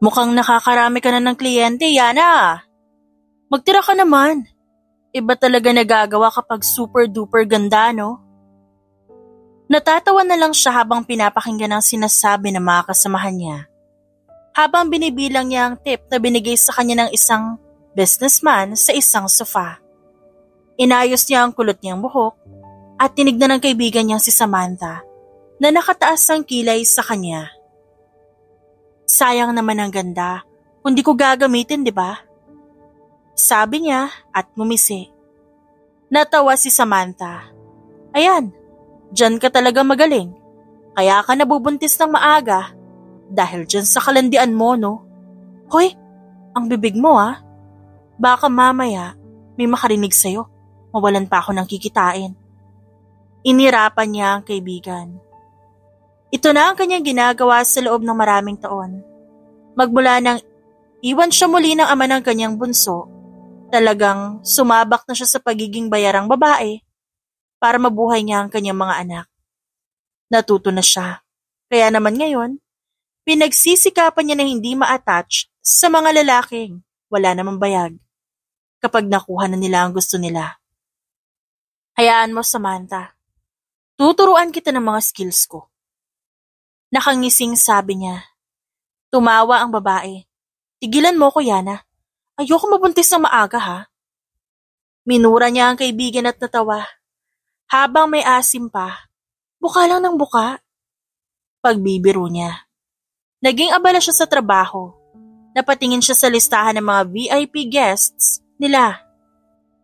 Mukhang nakakarami ka na ng kliyente, Yana. Magtira ka naman. Iba talaga nagagawa kapag super duper ganda, no? Natatawa na lang siya habang pinapakinggan ang sinasabi ng mga kasamahan niya. Habang binibilang niya ang tip na binigay sa kanya ng isang businessman sa isang sofa. Inayos niya ang kulot niyang buhok at tinignan ng kaibigan niyang si Samantha na nakataas ang kilay sa kanya. Sayang naman ang ganda, kung di ko gagamitin, di ba? Sabi niya at ngumisi. Natawa si Samantha. Ayan, dyan ka talaga magaling. Kaya ka nabubuntis ng maaga dahil dyan sa kalandian mo, no? Hoy, ang bibig mo ah. Baka mamaya may makarinig sa'yo. Mawalan pa ako ng kikitain. Inirapan niya ang kaibigan. Ito na ang kanyang ginagawa sa loob ng maraming taon. Magmula nang iwan siya muli ng ama ng kanyang bunso, talagang sumabak na siya sa pagiging bayarang babae para mabuhay niya ang kanyang mga anak. Natuto na siya. Kaya naman ngayon, pinagsisikapan niya na hindi ma-attach sa mga lalaking wala namang bayag kapag nakuha na nila ang gusto nila. Hayaan mo, Samantha. Tuturuan kita ng mga skills ko. Nakangising sabi niya. Tumawa ang babae. Tigilan mo ko, Yana. Ayoko mabuntis ng maaga, ha? Minura niya ang kaibigan at natawa. Habang may asim pa, buka lang ng buka. Pagbibiro niya. Naging abala siya sa trabaho. Napatingin siya sa listahan ng mga VIP guests nila.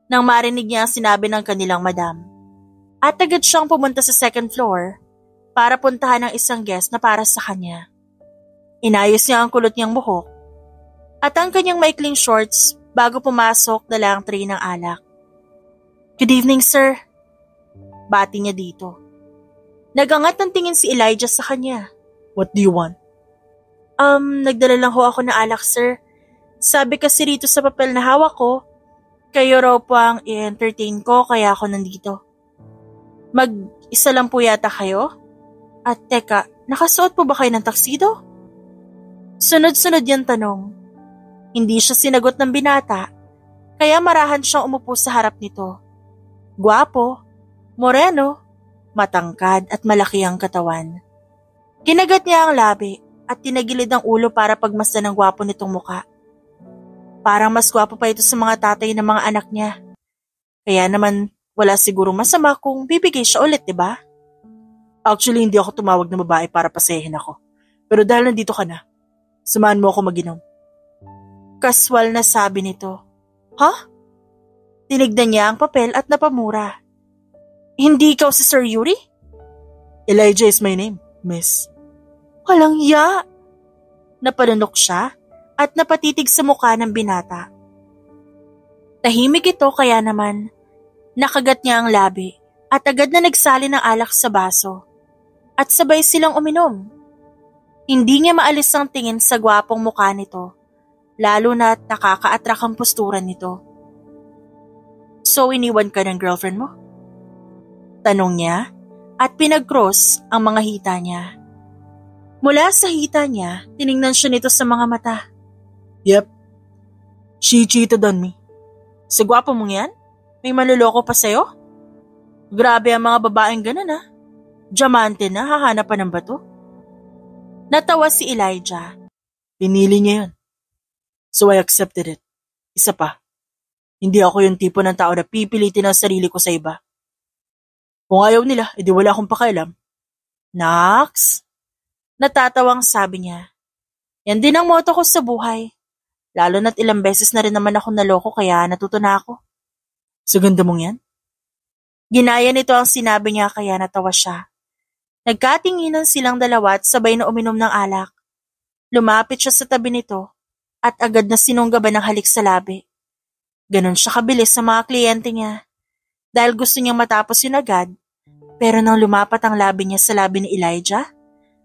Nang marinig niya ang sinabi ng kanilang madam. At agad siyang pumunta sa second floor para puntahan ang isang guest na para sa kanya. Inayos niya ang kulot niyang buhok at ang kanyang maikling shorts bago pumasok dala ang tray ng alak. Good evening, sir. Bati niya dito. Nagangat ng tingin si Elijah sa kanya. What do you want? Nagdala lang ho ako ng alak, sir. Sabi kasi rito sa papel na hawak ko, kayo raw po ang i-entertain ko kaya ako nandito. Mag-isa lang po yata kayo? At teka, nakasuot po ba kayo ng tuxedo? Sunod-sunod yung tanong. Hindi siya sinagot ng binata, kaya marahan siyang umupo sa harap nito. Gwapo, moreno, matangkad at malaki ang katawan. Kinagat niya ang labi at tinagilid ang ulo para pagmasdan ang gwapo nitong muka. Parang mas gwapo pa ito sa mga tatay ng mga anak niya. Kaya naman wala siguro masama kung bibigay siya ulit, diba? Actually, hindi ako tumawag na babae para pasayahin ako. Pero dahil nandito ka na, samahan mo ako mag-inom. Kaswal na sabi nito. Ha? Tinignan niya ang papel at napamura. Hindi ikaw si Sir Yuri? Elijah is my name, miss. Walang ya. Napanunok siya at napatitig sa mukha ng binata. Tahimik ito kaya naman nakagat niya ang labi at agad na nagsali ng alak sa baso at sabay silang uminom. Hindi niya maalis ang tingin sa gwapong mukha nito, lalo na't nakaka-attract ang posturan nito. So iniwan ka ng girlfriend mo? Tanong niya at pinag-cross ang mga hita niya. Mula sa hita niya, tiningnan siya nito sa mga mata. Yep, she cheated on me. Sa gwapo mong yan? May maluloko pa sa'yo? Grabe ang mga babaeng ganun ah. Diamante na, hahanap pa ng bato. Natawa si Elijah. Pinili niya yun. So I accepted it. Isa pa, hindi ako yung tipo ng tao na pipilitin ang sarili ko sa iba. Kung ayaw nila, edi wala akong pakialam. Naks? Natatawang sabi niya. Yan din ang motto ko sa buhay. Lalo na't ilang beses na rin naman ako naloko kaya natuto na ako. Sa ganda mong yan? Ginaya nito ang sinabi niya kaya natawa siya. Nagkatinginan silang dalawa at sabay na uminom ng alak. Lumapit siya sa tabi nito at agad na sinunggaban ng halik sa labi. Ganon siya kabilis sa mga kliyente niya. Dahil gusto niyang matapos yun agad, pero nang lumapat ang labi niya sa labi ni Elijah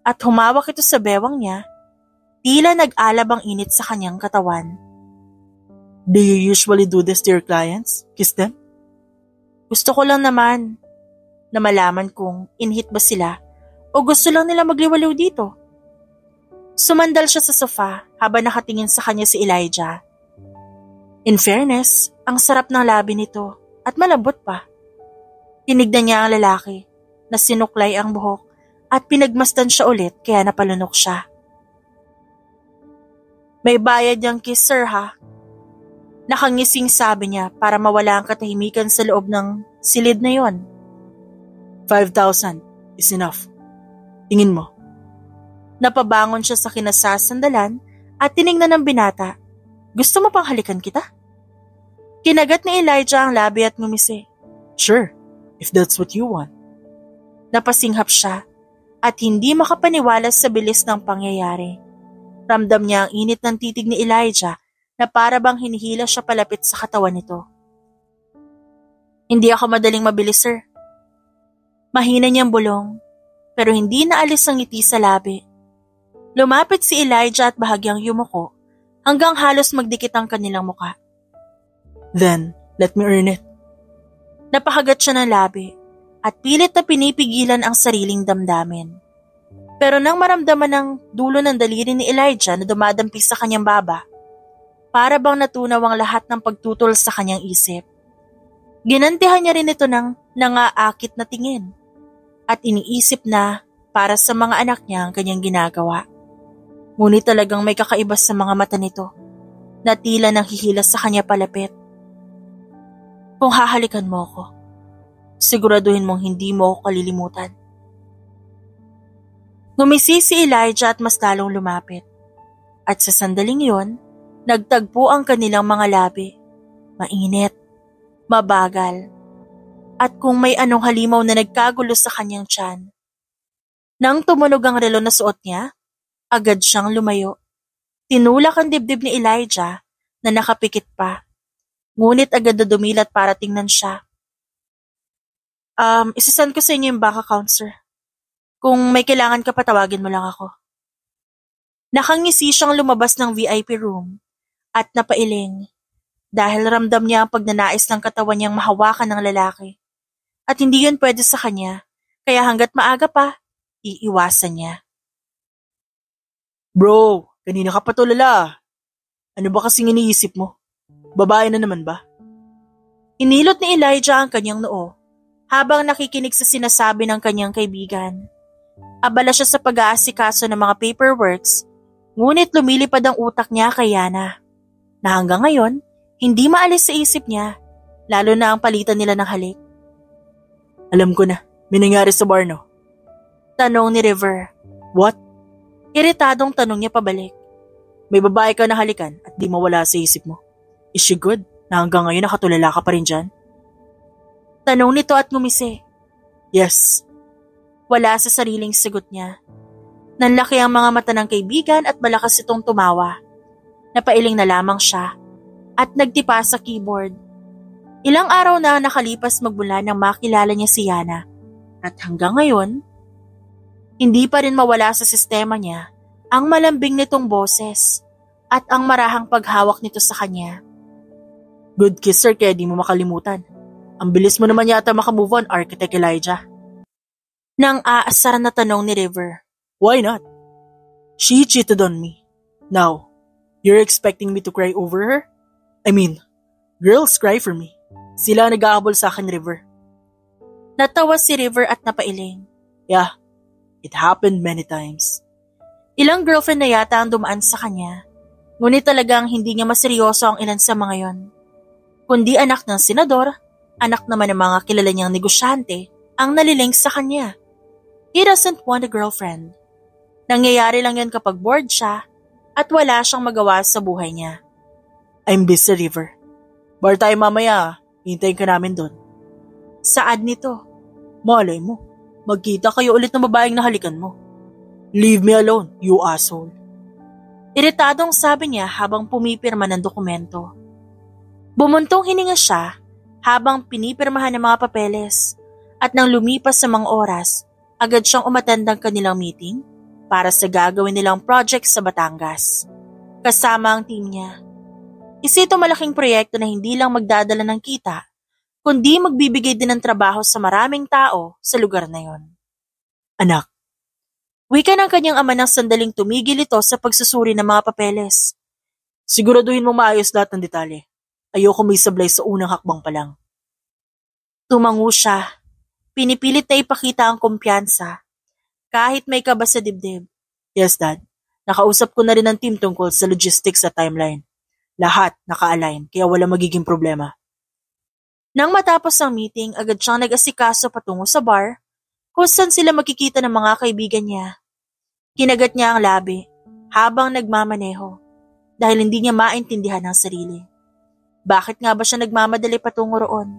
at humawak ito sa bewang niya, tila nag-alab ang init sa kanyang katawan. Do you usually do this to your clients? Kiss them? Gusto ko lang naman na malaman kung in-hit ba sila o gusto lang nila magliwaliw dito. Sumandal siya sa sofa habang nakatingin sa kanya si Elijah. In fairness, ang sarap ng labi nito at malambot pa. Tinignan niya ang lalaki na sinuklay ang buhok at pinagmasdan siya ulit kaya napalunok siya. May bayad yung kiss, sir, ha? Nakangising sabi niya para mawala ang katahimikan sa loob ng silid na yon. 5,000 is enough. Tingin mo. Napabangon siya sa kinasasandalan at tiningnan ng binata. Gusto mo pang halikan kita? Kinagat ni Elijah ang labi at ngumisi. Sure, if that's what you want. Napasinghap siya at hindi makapaniwala sa bilis ng pangyayari. Ramdam niya ang init ng titig ni Elijah na para bang hinihila siya palapit sa katawan nito. Hindi ako madaling mabilis, sir. Mahina niyang bulong, pero hindi naalis ang ngiti sa labi. Lumapit si Elijah at bahagyang yumuko hanggang halos magdikit ang kanilang muka. Then, let me earn it. Napakagat siya ng labi at pilit na pinipigilan ang sariling damdamin. Pero nang maramdaman ng dulo ng daliri ni Elijah na dumadampi sa kanyang baba, para bang natunaw ang lahat ng pagtutol sa kanyang isip. Ginantihan niya rin ito ng nangaakit na tingin at iniisip na para sa mga anak niya ang kanyang ginagawa. Ngunit talagang may kakaiba sa mga mata nito na tila nang hihilas sa kanya palapit. Kung hahalikan mo ako, siguraduhin mong hindi mo ako kalilimutan. Ngumisi si Elijah at mas lalong lumapit. At sa sandaling yon, nagtagpo ang kanilang mga labi. Mainit, mabagal, at kung may anong halimaw na nagkagulo sa kanyang tiyan. Nang tumunog ang relo na suot niya, agad siyang lumayo. Tinulak ang dibdib ni Elijah na nakapikit pa. Ngunit agad na dumilat para tingnan siya. Isasend ko sa inyo yung bank account, sir. Kung may kailangan ka, patawagin mo lang ako. Nakangisi siyang lumabas ng VIP room at napailing dahil ramdam niya ang pagnanais ng katawan niyang mahawakan ng lalaki. At hindi yun pwede sa kanya, kaya hanggat maaga pa, iiwasan niya. Bro, kanina ka pa tulala. Ano ba kasing iniisip mo? Babae na naman ba? Inilot ni Elijah ang kanyang noo habang nakikinig sa sinasabi ng kanyang kaibigan. Abala siya sa pag-aasikaso ng mga paperworks, ngunit lumilipad ang utak niya kay Yana, na hanggang ngayon, hindi maalis sa isip niya, lalo na ang palitan nila ng halik. Alam ko na, may nangyari sa bar, no? Tanong ni River. What? Iritadong tanong niya pabalik. May babae ka na halikan at di mawala sa isip mo. Is she good na hanggang ngayon nakatulala ka pa rin dyan? Tanong nito at ngumisi. Yes. Wala sa sariling sagot niya. Nanlaki ang mga mata ng kaibigan at malakas itong tumawa. Napailing na lamang siya at nagtipa sa keyboard. Ilang araw na nakalipas magmula nang makilala niya si Yana. At hanggang ngayon, hindi pa rin mawala sa sistema niya ang malambing nitong boses at ang marahang paghawak nito sa kanya. Good kisser kaya di mo makalimutan. Ang bilis mo naman yata makamove on, Architect Elijah. Nang aasar na tanong ni River. Why not? She cheated on me. Now, you're expecting me to cry over her? I mean, girls cry for me. Sila nag-aabol sa akin, River. Natawa si River at napailing. Yeah, it happened many times. Ilang girlfriend na yata ang dumaan sa kanya. Ngunit talagang hindi niya maseryoso ang ilan sa mga yon. Kundi anak ng senador, anak naman ng mga kilala niyang negosyante, ang naliling sa kanya. He doesn't want a girlfriend. Nangyayari lang yan kapag bored siya at wala siyang magawa sa buhay niya. I'm busy, River. Bar tayo mamaya, hintayin ka namin doon. Saad nito. Malay mo, magkita kayo ulit ng babaeng nahalikan mo. Leave me alone, you asshole. Iritadong sabi niya habang pumipirma ng dokumento. Bumuntong hininga siya habang pinipirmahan ng mga papeles at nang lumipas sa mga oras, agad siyang umattend ng kanilang meeting para sa gagawin nilang project sa Batangas. Kasama ang team niya. Isa ito malaking proyekto na hindi lang magdadala ng kita, kundi magbibigay din ng trabaho sa maraming tao sa lugar na yon. Anak, Wika ng kanyang ama nang sandaling tumigil ito sa pagsusuri ng mga papeles. Siguraduhin mo maayos lahat ng detalye. Ayoko may sablay sa unang hakbang pa lang. Tumango siya. Pinipilit na ipakita ang kumpiyansa. Kahit may kaba sa dibdib. Yes, Dad. Nakausap ko na rin ang team tungkol sa logistics at timeline. Lahat naka-align, kaya wala magiging problema. Nang matapos ang meeting, agad siyang nag-asikaso patungo sa bar, kung saan sila makikita ng mga kaibigan niya. Kinagat niya ang labi, habang nagmamaneho, dahil hindi niya maintindihan ang sarili. Bakit nga ba siya nagmamadali patungo roon?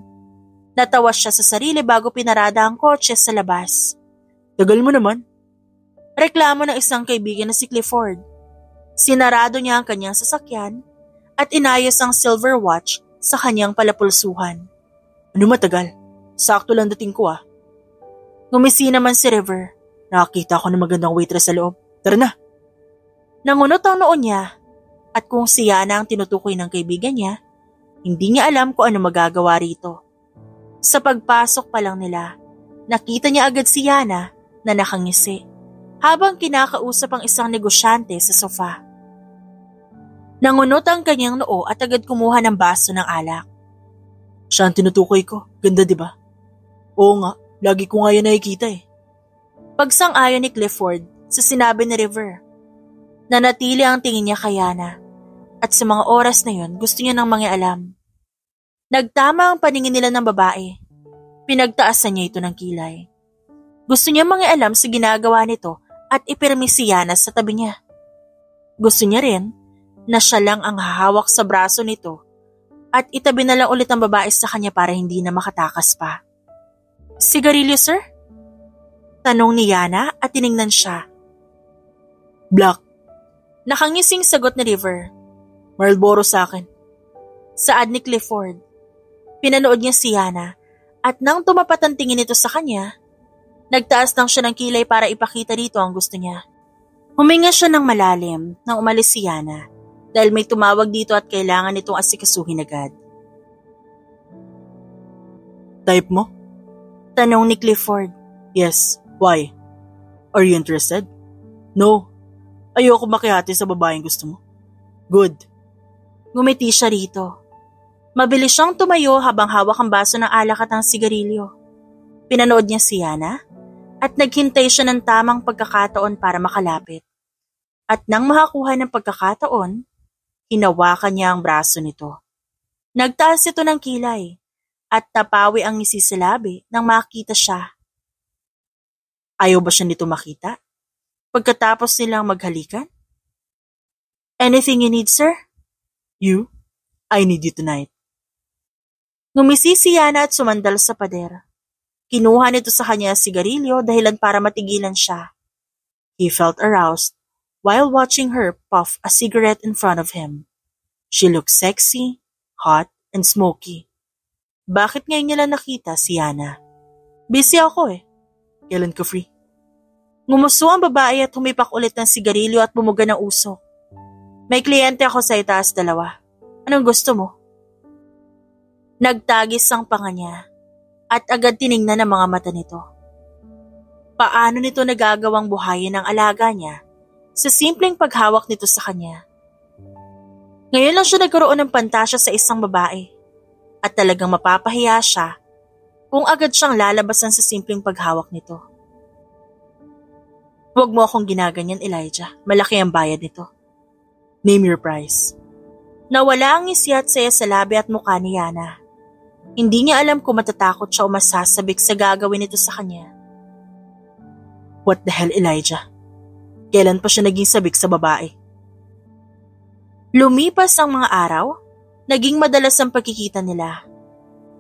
Natawa siya sa sarili bago pinarada ang kotse sa labas. Tagal mo naman. Reklamo ng isang kaibigan na si Clifford. Sinarado niya ang kanyang sasakyan at inayos ang silver watch sa kanyang palapulsuhan. Ano matagal? Sakto lang dating ko ah. Ngumisi naman si River. Nakakita ko ng magandang waitress sa loob. Tara na. Nangunot ang noon niya at kung siya na ang tinutukoy ng kaibigan niya, hindi niya alam kung ano magagawa rito. Sa pagpasok pa lang nila, nakita niya agad si Yana na nakangisi habang kinakausap ang isang negosyante sa sofa. Nangunot ang kanyang noo at agad kumuha ng baso ng alak. Siya ang tinutukoy ko. Ganda diba? Oo nga, lagi ko nga yan nakikita eh. Pagsang-ayon ni Clifford sa sinabi ni River. Nanatili ang tingin niya kay Yana at sa mga oras na yun gusto niya nang mangialam. Nagtama ang paningin nila ng babae. Pinagtaasan niya ito ng kilay. Gusto niya mangialam sa ginagawa nito at ipirmi si Yana sa tabi niya. Gusto niya rin na siya lang ang hahawak sa braso nito at itabi na lang ulit ang babae sa kanya para hindi na makatakas pa. Sigarilyo, sir? Tanong ni Yana at tiningnan siya. Black. Nakangising sagot ni River. Marlboro sa akin. Saad ni Clifford. Pinanood niya si Yana at nang tumapat ang tingin nito sa kanya, nagtaas lang siya ng kilay para ipakita dito ang gusto niya. Huminga siya ng malalim nang umalis si Yana dahil may tumawag dito at kailangan nitong asikasuhin agad. Type mo? Tanong ni Clifford. Yes. Why? Are you interested? No. Ayoko makihati sa babaeng gusto mo. Good. Ngumiti siya rito. Mabilis siyang tumayo habang hawak ang baso ng alak at ang sigarilyo. Pinanood niya si Yana at naghintay siya ng tamang pagkakataon para makalapit. At nang makakuha ng pagkakataon, hinawakan niya ang braso nito. Nagtaas ito ng kilay at tapawi ang ngisi sa labi nang makita siya. Ayaw ba siya nito makita? Pagkatapos nilang maghalikan? Anything you need, sir? You? I need you tonight. Ngumisi si Yana at sumandal sa pader. Kinuha nito sa kanya sigarilyo dahilan para matigilan siya. He felt aroused while watching her puff a cigarette in front of him. She looked sexy, hot, and smoky. Bakit ngayon niya lang nakita si Yana? Busy ako eh. Kailan ka free? Ngumuso ang babae at humipak ulit ng sigarilyo at bumuga ng usok. May kliyente ako sa itaas dalawa. Anong gusto mo? Nagtagis ang panga niya at agad tiningnan ang mga mata nito. Paano nito nagagawang buhayin ang alaga niya sa simpleng paghawak nito sa kanya? Ngayon lang siya nagkaroon ng pantasya sa isang babae at talagang mapapahiya siya kung agad siyang lalabasan sa simpleng paghawak nito. Huwag mo akong ginaganyan, Elijah. Malaki ang bayad nito. Name your price. Nawala ang ngisi at saya sa labi at mukha ni Yana. Hindi niya alam kung matatakot siya o masasabik sa gagawin nito sa kanya. What the hell, Elijah? Kailan pa siya naging sabik sa babae? Lumipas ang mga araw, naging madalas ang pagkikita nila.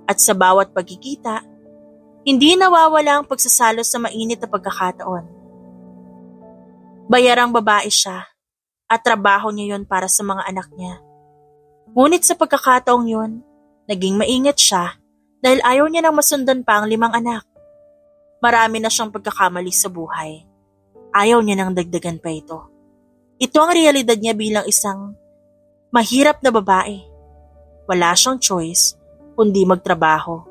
At sa bawat pagkikita, hindi nawawala ang pagsasalo sa mainit na pagkakataon. Bayarang babae siya at trabaho niya yon para sa mga anak niya. Ngunit sa pagkakataong yon, naging maingat siya dahil ayaw niya nang masundan pa ang 5 anak. Marami na siyang pagkakamali sa buhay. Ayaw niya nang dagdagan pa ito. Ito ang realidad niya bilang isang mahirap na babae. Wala siyang choice kundi magtrabaho.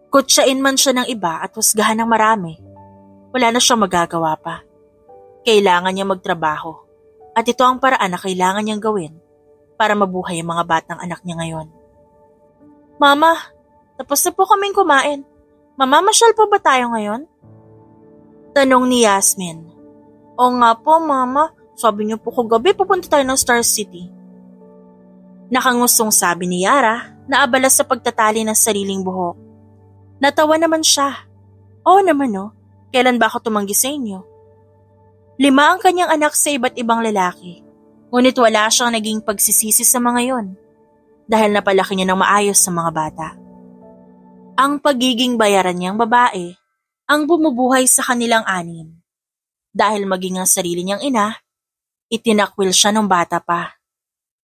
Kutsain man siya ng iba at husgahan ng marami, wala na siyang magagawa pa. Kailangan niya magtrabaho at ito ang paraan na kailangan niyang gawin para mabuhay ang mga batang anak niya ngayon. Mama, tapos na po kaming kumain. Mamamasyal po ba tayo ngayon? Tanong ni Yasmin. Oo nga po, Mama. Sabi niyo po kagabi pupunta tayo ng Star City. Nakangusong sabi ni Yara na abala sa pagtatali ng sariling buhok. Natawa naman siya. Oo naman no, kailan ba ako tumanggi sa inyo? 5 ang kanyang anak sa iba't ibang lalaki. Ngunit wala siyang naging pagsisisi sa mga yon dahil napalaki niya ng maayos sa mga bata. Ang pagiging bayaran niyang babae ang bumubuhay sa kanilang 6. Dahil maging ang sarili niyang ina, itinakwil siya nung bata pa.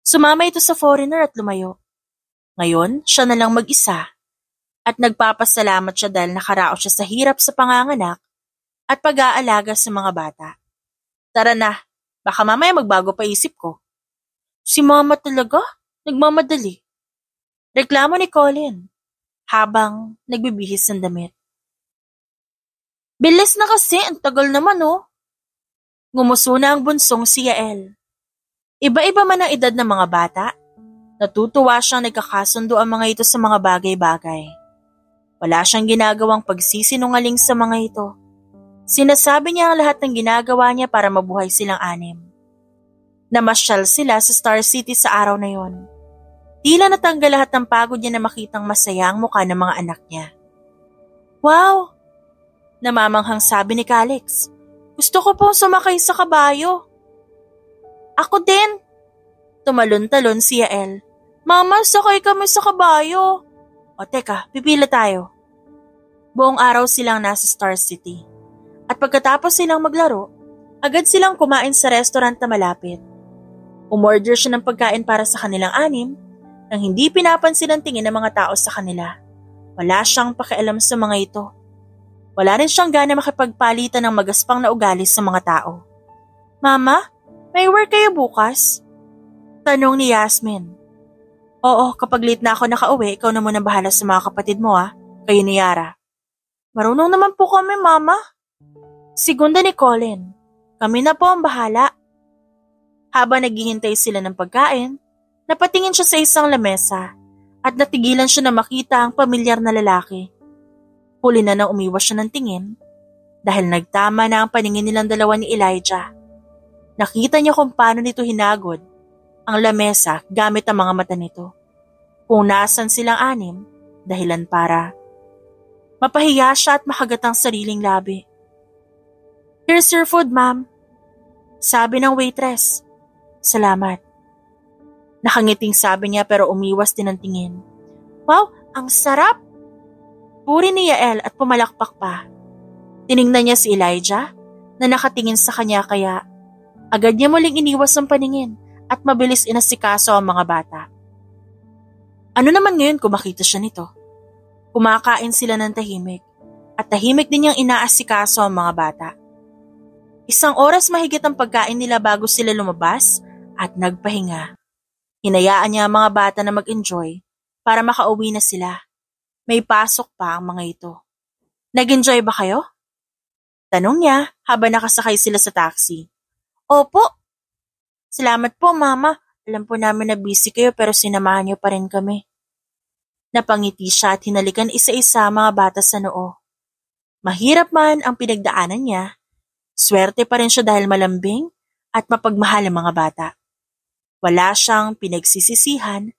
Sumama ito sa foreigner at lumayo. Ngayon, siya na lang mag-isa at nagpapasalamat siya dahil nakaraos siya sa hirap sa panganganak at pag-aalaga sa mga bata. Tara na, baka mamaya magbago pa isip ko. Si Mama talaga? Nagmamadali. Reklamo ni Colin habang nagbibihis ng damit. Bilis na kasi, ang tagal naman oh. Ngumuso na ang bunsong si Yael. Iba-iba man ang edad ng mga bata, natutuwa siyang nagkakasundo ang mga ito sa mga bagay-bagay. Wala siyang ginagawang pagsisinungaling sa mga ito. Sinasabi niya ang lahat ng ginagawa niya para mabuhay silang 6. Namasyal sila sa Star City sa araw na yon. Tila natanggal lahat ng pagod niya na makitang masaya ang mukha ng mga anak niya. Wow! Namamanghang sabi ni Calix. Gusto ko pong sumakay sa kabayo. Ako din. Tumalon-talon si Yael. Mama, sakay kami sa kabayo. O teka, pipila tayo. Buong araw silang nasa Star City. At pagkatapos silang maglaro, agad silang kumain sa restaurant na malapit. Umorder siya ng pagkain para sa kanilang 6 nang hindi pinapansin ang tingin ng mga tao sa kanila. Wala siyang pakialam sa mga ito. Wala rin siyang gana makipagpalitan ng magaspang na ugali sa mga tao. Mama, may work kayo bukas? Tanong ni Yasmin. Oo, kapag late na ako nakauwi, ikaw na muna bahala sa mga kapatid mo kayo ni Yara. Marunong naman po kami, Mama. Segunda ni Colin. Kami na po ang bahala. Habang naghihintay sila ng pagkain, napatingin siya sa isang lamesa at natigilan siya na makita ang pamilyar na lalaki. Huli na nang umiwas siya ng tingin dahil nagtama na ang paningin nilang dalawa ni Elijah. Nakita niya kung paano nito hinagod ang lamesa gamit ang mga mata nito. Kung nasan silang 6, dahilan para mapahiya siya at makagat ang sariling labi. Here's your food, ma'am. Sabi ng waitress. Salamat. Nakangiting sabi niya pero umiwas din ang tingin. Wow, ang sarap! Puri ni Yael at pumalakpak pa. Tiningnan niya si Elijah na nakatingin sa kanya kaya agad niya muling iniwas ang paningin at mabilis inasikaso ang mga bata. Ano naman ngayon kung makita siya nito? Kumakain sila ng tahimik at tahimik din niyang inaasikaso ang mga bata. 1 oras mahigit ang pagkain nila bago sila lumabas at nagpahinga. Hinayaan niya ang mga bata na mag-enjoy para makauwi na sila. May pasok pa ang mga ito. Nag-enjoy ba kayo? Tanong niya habang nakasakay sila sa taxi. Opo. Salamat po, Mama. Alam po namin na busy kayo pero sinamahan niyo pa rin kami. Napangiti siya at hinalikan isa-isa ang mga bata sa noo. Mahirap man ang pinagdaanan niya, swerte pa rin siya dahil malambing at mapagmahal ang mga bata. Wala siyang pinagsisisihan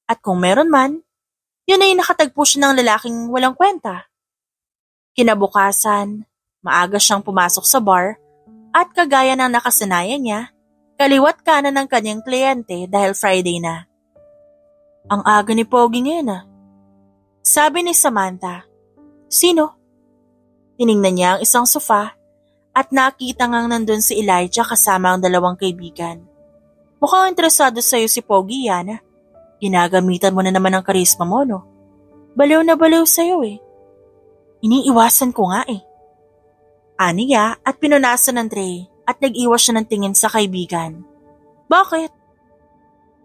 at kung meron man, yun ay nakatagpo siya ng lalaking walang kwenta. Kinabukasan, maaga siyang pumasok sa bar at kagaya ng nakasanayan niya, kaliwat kanan ng kanyang kliyente dahil Friday na. Ang aga ni Pogi ngayon Sabi ni Samantha. Sino? Tiningnan niya ang isang sofa at nakita ngang nandun si Elijah kasama ang 2 kaibigan. Mukhang interesado sa'yo si Pogi, Yana. Ginagamitan mo na naman ang karisma mo, no? Baliw na baliw sa'yo Iniiwasan ko nga Aniya at pinunasan ng tray at nag-iwas siya ng tingin sa kaibigan. Bakit?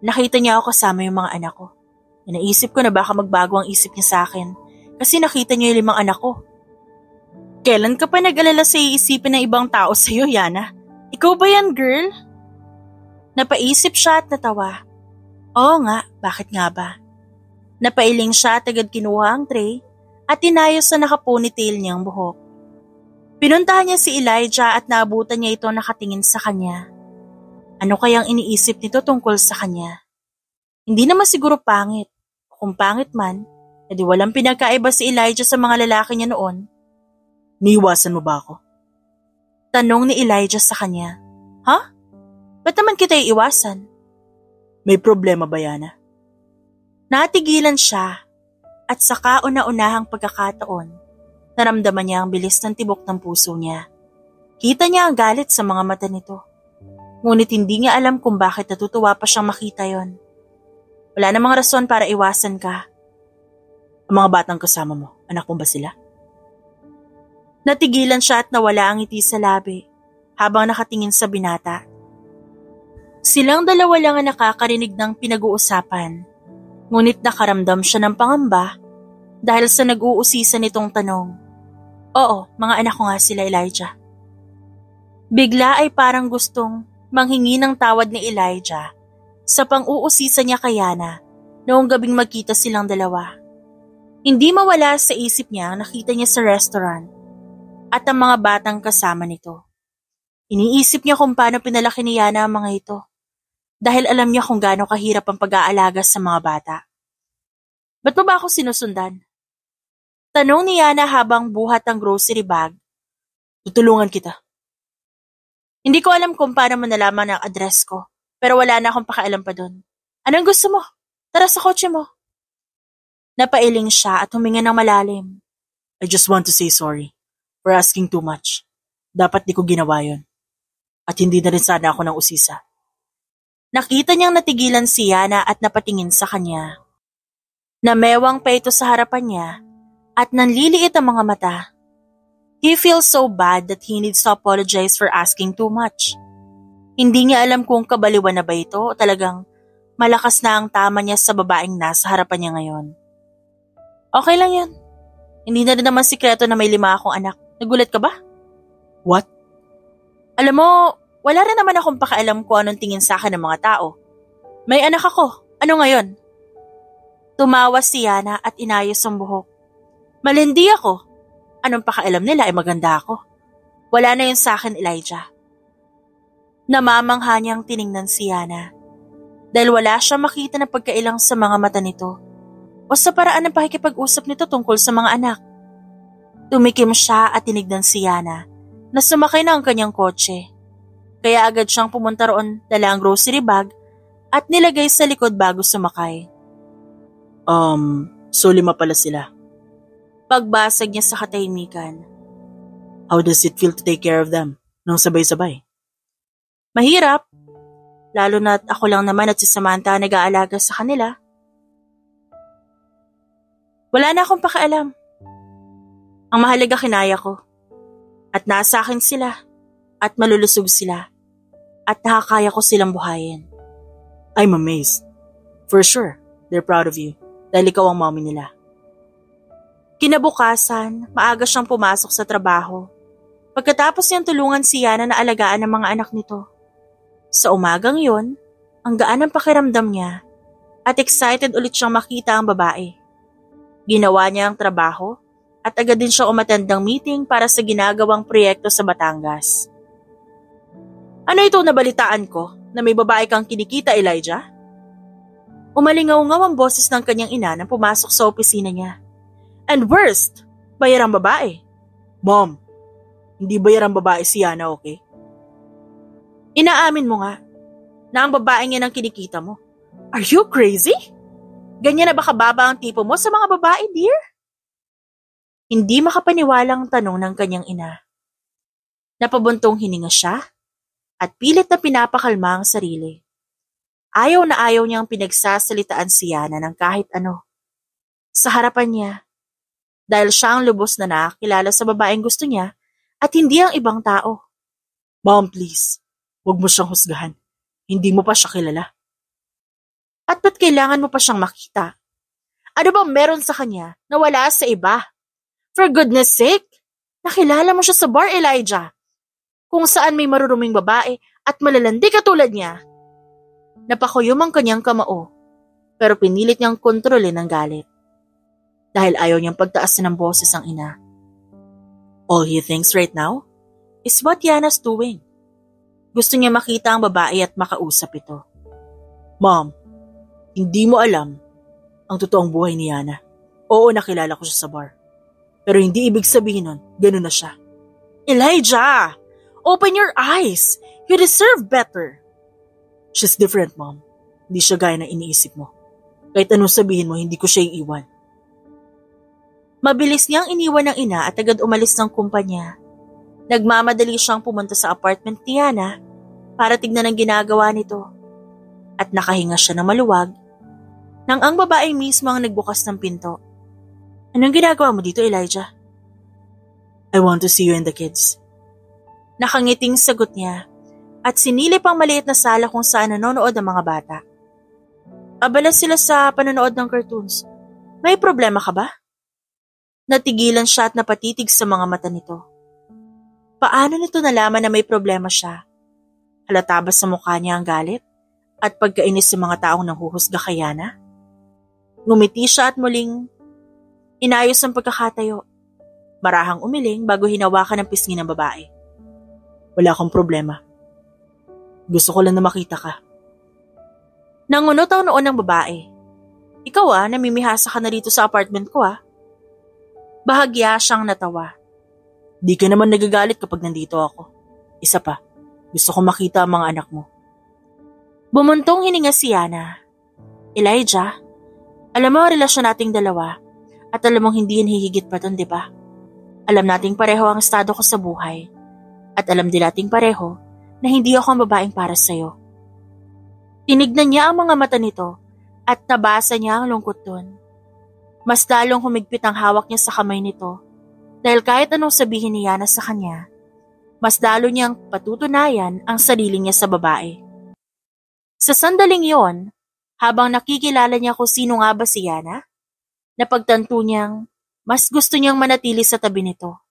Nakita niya ako kasama yung mga anak ko. Naisip ko na baka magbago ang isip niya sa akin kasi nakita niya yung 5 anak ko. Kailan ka pa nag-alala sa iisipin ng ibang tao sa'yo, Yana? Ikaw ba yan, girl? Napaisip siya at natawa. Oo nga, bakit nga ba? Napailing siya at agad kinuha ang tray at inayos sa nakaponytail niyang buhok. Pinuntahan niya si Elijah at naabutan niya ito nakatingin sa kanya. Ano kayang iniisip nito tungkol sa kanya? Hindi naman siguro pangit. Kung pangit man, edi walang pinagkaiba si Elijah sa mga lalaki niya noon. Niiwasan mo ba ako? Tanong ni Elijah sa kanya. Ha? Ba't naman kita iiwasan? May problema ba, Yana? Natigilan siya at sa kauna-unahang pagkakataon, naramdaman niya ang bilis ng tibok ng puso niya. Kita niya ang galit sa mga mata nito. Ngunit hindi niya alam kung bakit natutuwa pa siyang makita yon. Wala namang rason para iwasan ka. Ang mga batang kasama mo, anak mo ba sila? Natigilan siya at nawala ang ngiti sa labi habang nakatingin sa binata. Silang dalawa lang ang nakakarinig ng pinag-uusapan, ngunit nakaramdam siya ng pangamba dahil sa nag-uusisa nitong tanong. Oo, mga anak ko nga sila, Elijah. Bigla ay parang gustong manghingi ng tawad ni Elijah sa pang-uusisa niya kay Yana noong gabing magkita silang dalawa. Hindi mawala sa isip niya ang nakita niya sa restaurant at ang mga batang kasama nito. Iniisip niya kung paano pinalaki ni Yana ang mga ito dahil alam niya kung gaano kahirap ang pag-aalaga sa mga bata. Ba't mo ba ako sinusundan? Tanong ni Yana habang buhat ang grocery bag. Tutulungan kita. Hindi ko alam kung paano mo nalaman ang address ko, pero wala na akong pakialam pa doon. Anong gusto mo? Tara sa kotse mo. Napailing siya at huminga ng malalim. I just want to say sorry for asking too much. Dapat di ko ginawa yon. At hindi na rin sana ako nang usisa. Nakita niyang natigilan si Yana at napatingin sa kanya. Namewang pa ito sa harapan niya at nanliliit ang mga mata. He feels so bad that he needs to apologize for asking too much. Hindi niya alam kung kabaliwan na ba ito o talagang malakas na ang tama niya sa babaeng nasa harapan niya ngayon. Okay lang yan. Hindi na rin naman sikreto na may 5 akong anak. Nagulat ka ba? What? Alam mo, wala rin naman akong pakialam kung anong tingin sa akin ng mga tao. May anak ako. Ano ngayon? Tumawa si Yana at inayos ang buhok. Malindi ako. Anong pakialam nila ay maganda ako. Wala na yun sa akin, Elijah. Namamangha niyang tiningnan si Yana dahil wala siya makita na pagkailang sa mga mata nito o sa paraan ng pakikipag-usap nito tungkol sa mga anak. Tumikim siya at tinignan si Yana na sumakay na ang kanyang kotse. Kaya agad siyang pumunta roon, dala ang grocery bag at nilagay sa likod bago sumakay. So 5 pala sila. Pagbasag niya sa katahimikan. How does it feel to take care of them nang sabay-sabay? Mahirap, lalo na't ako lang naman at si Samantha nag-aalaga sa kanila. Wala na akong pakialam. Ang mahalaga kinaya ko. At nasa akin sila at malulusog sila. At nakakaya ko silang buhayin. I'm amazed. For sure, they're proud of you dahil ikaw ang mommy nila. Kinabukasan, maaga siyang pumasok sa trabaho. Pagkatapos niyang tulungan si Yana na alagaan ng mga anak nito. Sa umagang yun, ang gaan ng pakiramdam niya at excited ulit siyang makita ang babae. Ginawa niya ang trabaho at agad din siya umattend ng meeting para sa ginagawang proyekto sa Batangas. Ano ito nabalitaan ko na may babae kang kinikita, Elijah? Umalingaw-ngaw ang boses ng kanyang ina nang pumasok sa opisina niya. And worst, bayarang babae. Mom, hindi bayarang babae si Yana, okay? Inaamin mo nga na ang babaeng yan ang kinikita mo. Are you crazy? Ganyan na ba kababa ang tipo mo sa mga babae, dear? Hindi makapaniwalang tanong ng kanyang ina. Napabuntong hininga siya at pilit na pinapakalma ang sarili. Ayaw na ayaw niyang pinagsasalitaan si Yana ng kahit ano. Sa harapan niya, dahil siya ang lubos na nakakilala sa babaeng gusto niya at hindi ang ibang tao. Mom, please, huwag mo siyang husgahan. Hindi mo pa siya kilala. At ba't kailangan mo pa siyang makita? Ano bang meron sa kanya na wala sa iba? For goodness sake, Nakilala mo siya sa bar, Elijah. Kung saan may maruruming babae at malalandi katulad niya. Napakuyom ang kanyang kamao, pero pinilit niyang kontrolin ang galit. Dahil ayaw niyang pagtaasan ng boses ang ina. All he thinks right now is what Yana's doing. Gusto niya makita ang babae at makausap ito. Mom, hindi mo alam ang totoong buhay ni Yana. Oo, nakilala ko siya sa bar. Pero hindi ibig sabihin nun, ganun na siya. Elijah! Open your eyes! You deserve better! She's different, Mom. Hindi siya gaya na iniisip mo. Kahit anong sabihin mo, hindi ko siya iiwan. Mabilis niyang iniwan ng ina at agad umalis ng kumpanya. Nagmamadali siyang pumunta sa apartment ni Yana para tignan ang ginagawa nito. At nakahinga siya ng maluwag nang ang babae mismo ang nagbukas ng pinto. Anong ginagawa mo dito, Elijah? I want to see you and the kids. Nakangiting sagot niya at sinilip ang maliit na sala kung saan nanonood ang mga bata. Abala sila sa panonood ng cartoons. May problema ka ba? Natigilan siya at napatitig sa mga mata nito. Paano nito nalaman na may problema siya? Halata ba sa mukha niya ang galit at pagkainis sa mga taong nanghuhusga kay Yana? Ngumiti siya at muling inayos ang pagkakatayo. Marahang umiling bago hinawakan ang pisngi ng babae. Wala akong problema. Gusto ko lang na makita ka. Nangunot ang noon ng babae. Ikaw namimihasa ka na dito sa apartment ko Bahagya siyang natawa. Di ka naman nagagalit kapag nandito ako. Isa pa, gusto ko makita ang mga anak mo. Bumuntong hininga si Yana. Elijah, alam mo ang relasyon nating dalawa at alam mong hindi yan hihigit pa dun, di ba? Alam nating pareho ang estado ko sa buhay at alam din nating pareho na hindi ako ang babaeng para sa'yo. Tinignan niya ang mga mata nito at nabasa niya ang lungkot dun. Mas lalong humigpit ang hawak niya sa kamay nito dahil kahit anong sabihin ni Yana sa kanya, mas lalo niyang patutunayan ang sarili niya sa babae. Sa sandaling yon, habang nakikilala niya kung sino nga ba si Yana, napagtanto niyang mas gusto niyang manatili sa tabi nito.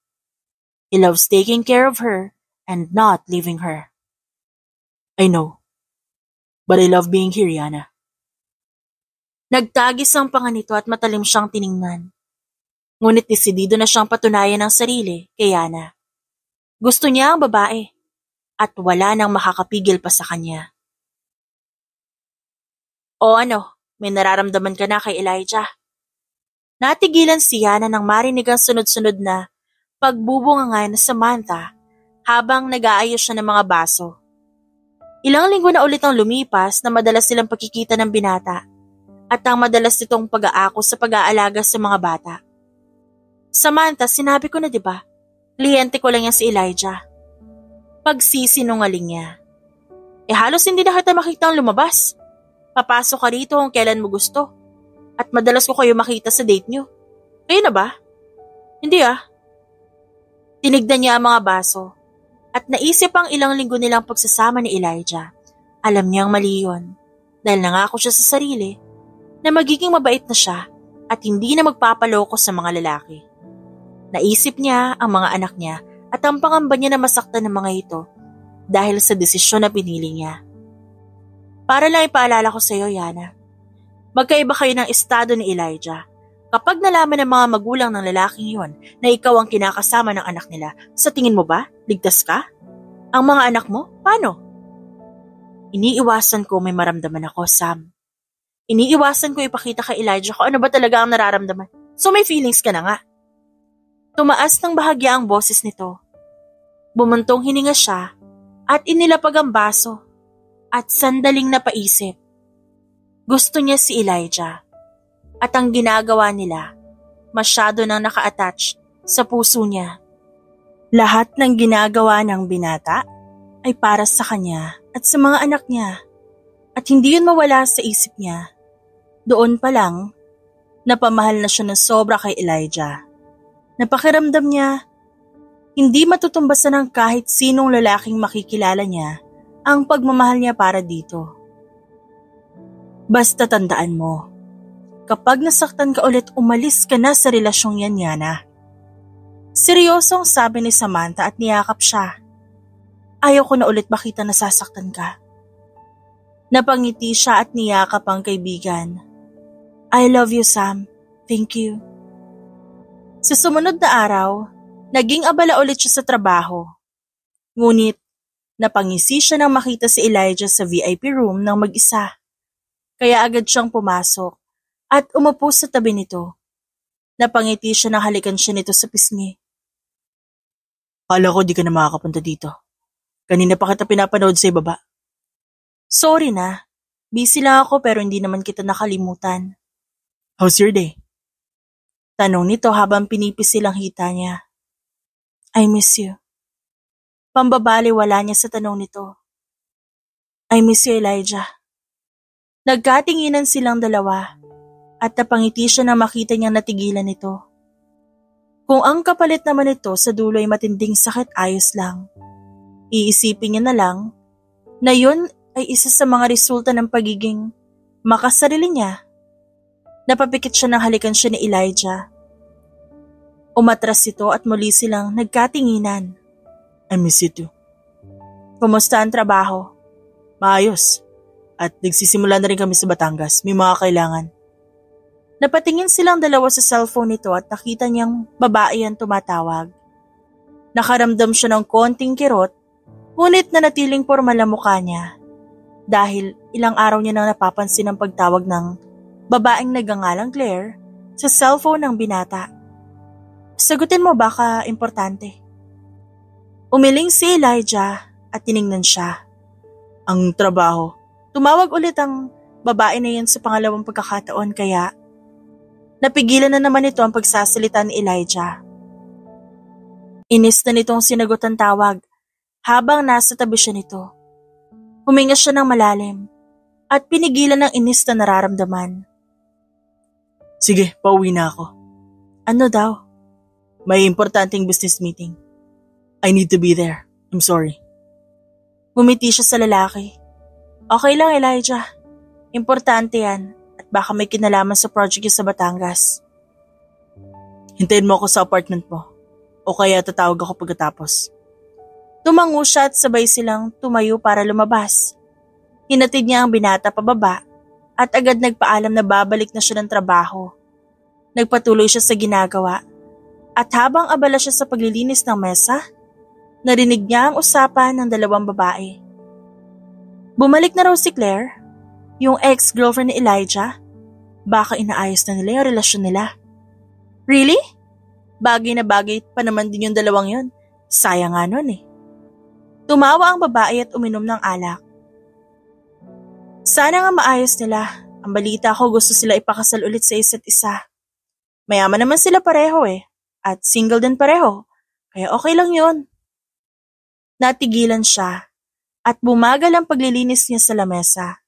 He loves taking care of her and not leaving her. I know, but I love being here, Yana. Nagtagis ang panga nito at matalim siyang tiningnan. Ngunit desidido na siyang patunayan ang sarili kay Yana. Gusto niya ang babae at wala nang makakapigil pa sa kanya. O may nararamdaman ka na kay Elijah? Natigilan si Yana nang marinig ang sunod-sunod na pagbubungangay na Samantha habang nag-aayos siya ng mga baso. Ilang linggo na ulit ang lumipas na madalas silang pagkikita ng binata at ang madalas nitong pag-aako sa pag-aalaga sa mga bata. Samantha, sinabi ko na diba? Kliyente ko lang yan si Elijah. Pagsisinungaling niya. Halos hindi na kita makitang lumabas. Papasok ka rito kung kailan mo gusto. At madalas ko kayo makita sa date nyo. Kayo na ba? Hindi Tinignan niya ang mga baso. At naisip ang ilang linggo nilang pagsasama ni Elijah. Alam niyang mali yun. Dahil nangako siya sa sarili na magiging mabait na siya at hindi na magpapaloko sa mga lalaki. Naisip niya ang mga anak niya at ang pangamba niya na masaktan ng mga ito dahil sa desisyon na pinili niya. Para lang ipaalala ko sa iyo, Yana, magkaiba kayo ng estado ni Elijah. Kapag nalaman ng mga magulang ng lalaking yon na ikaw ang kinakasama ng anak nila, sa tingin mo ba, ligtas ka? Ang mga anak mo, paano? Iniiwasan ko may maramdaman ako, Sam. Iniiwasan ko ipakita kay Elijah kung ano ba talaga ang nararamdaman. So may feelings ka na nga. Tumaas ng bahagya ang boses nito. Bumuntong hininga siya at inilapag ang baso at sandaling napaisip. Gusto niya si Elijah at ang ginagawa nila masyado nang naka-attach sa puso niya. Lahat ng ginagawa ng binata ay para sa kanya at sa mga anak niya at hindi yun mawala sa isip niya. Doon pa lang, napamahal na siya ng sobra kay Elijah. Napakiramdam niya, hindi matutumbasan ng kahit sinong lalaking makikilala niya ang pagmamahal niya para dito. Basta tandaan mo, kapag nasaktan ka ulit, umalis ka na sa relasyong yan, Yana. Seryosong sabi ni Samantha at niyakap siya. Ayaw ko na ulit makita nasasaktan ka. Napangiti siya at niyakap ang kaibigan. I love you, Sam. Thank you. Sa sumunod na araw, naging abala ulit siya sa trabaho. Ngunit, napangisi siya nang makita si Elijah sa VIP room ng mag-isa. Kaya agad siyang pumasok at umupo sa tabi nito. Napangiti siya nang halikan siya nito sa pisngi. Kala ko di ka na makakapunta dito. Kanina pa kita pinapanood sa ibaba. Sorry na. Busy lang ako pero hindi naman kita nakalimutan. How's your day? Tanong nito habang pinipis silang hita niya. I miss you. Pambabaliwala niya sa tanong nito. I miss you, Elijah. Nagkatinginan silang dalawa at napangiti siya na makita niyang natigilan nito. Kung ang kapalit naman ito sa dulo ay matinding sakit, ayos lang. Iisipin niya na lang na yun ay isa sa mga resulta ng pagiging makasarili niya. Napapikit siya nang halikan siya ni Elijah. Umatras ito at muli silang nagkatinginan. I miss you too. Kumusta ang trabaho? Maayos. At nagsisimula na rin kami sa Batangas. May mga kailangan. Napatingin silang dalawa sa cellphone nito at nakita niyang babae ang tumatawag. Nakaramdam siya ng konting kirot, ngunit nanatiling pormal ang mukha niya. Dahil ilang araw niya nang napapansin ang pagtawag ng babaeng nagngangalang Claire sa cellphone ng binata. Sagutin mo, baka importante. Umiling si Elijah at tiningnan siya. Ang trabaho. Tumawag ulit ang babae na yun sa pangalawang pagkakataon kaya napigilan na naman ito ang pagsasalita ni Elijah. Inis na nitong sinagot ang tawag habang nasa tabi siya nito. Huminga siya ng malalim at pinigilan ng inis na nararamdaman. Sige, pauwi na ako. Ano daw? May importanteng business meeting. I need to be there. I'm sorry. Ngumiti siya sa lalaki. Okay lang, Elijah. Importante yan at baka may kinalaman sa project sa Batangas. Hintayin mo ako sa apartment mo o kaya tatawag ako pagkatapos. Tumango siya at sabay silang tumayo para lumabas. Hinatid niya ang binata pababa at agad nagpaalam na babalik na siya ng trabaho. Nagpatuloy siya sa ginagawa at habang abala siya sa paglilinis ng mesa, narinig niya ang usapan ng dalawang babae. Bumalik na raw si Claire, yung ex-girlfriend ni Elijah. Baka inaayos na nila yung relasyon nila. Really? Bagay na bagay pa naman din yung dalawang yun. Sayang nga nun eh. Tumawa ang babae at uminom ng alak. Sana nga maayos nila. Ang balita ko gusto sila ipakasal ulit sa isa't isa. Mayaman naman sila pareho eh. At single din pareho. Kaya okay lang yun. Natigilan siya at bumagal ang paglilinis niya sa lamesa.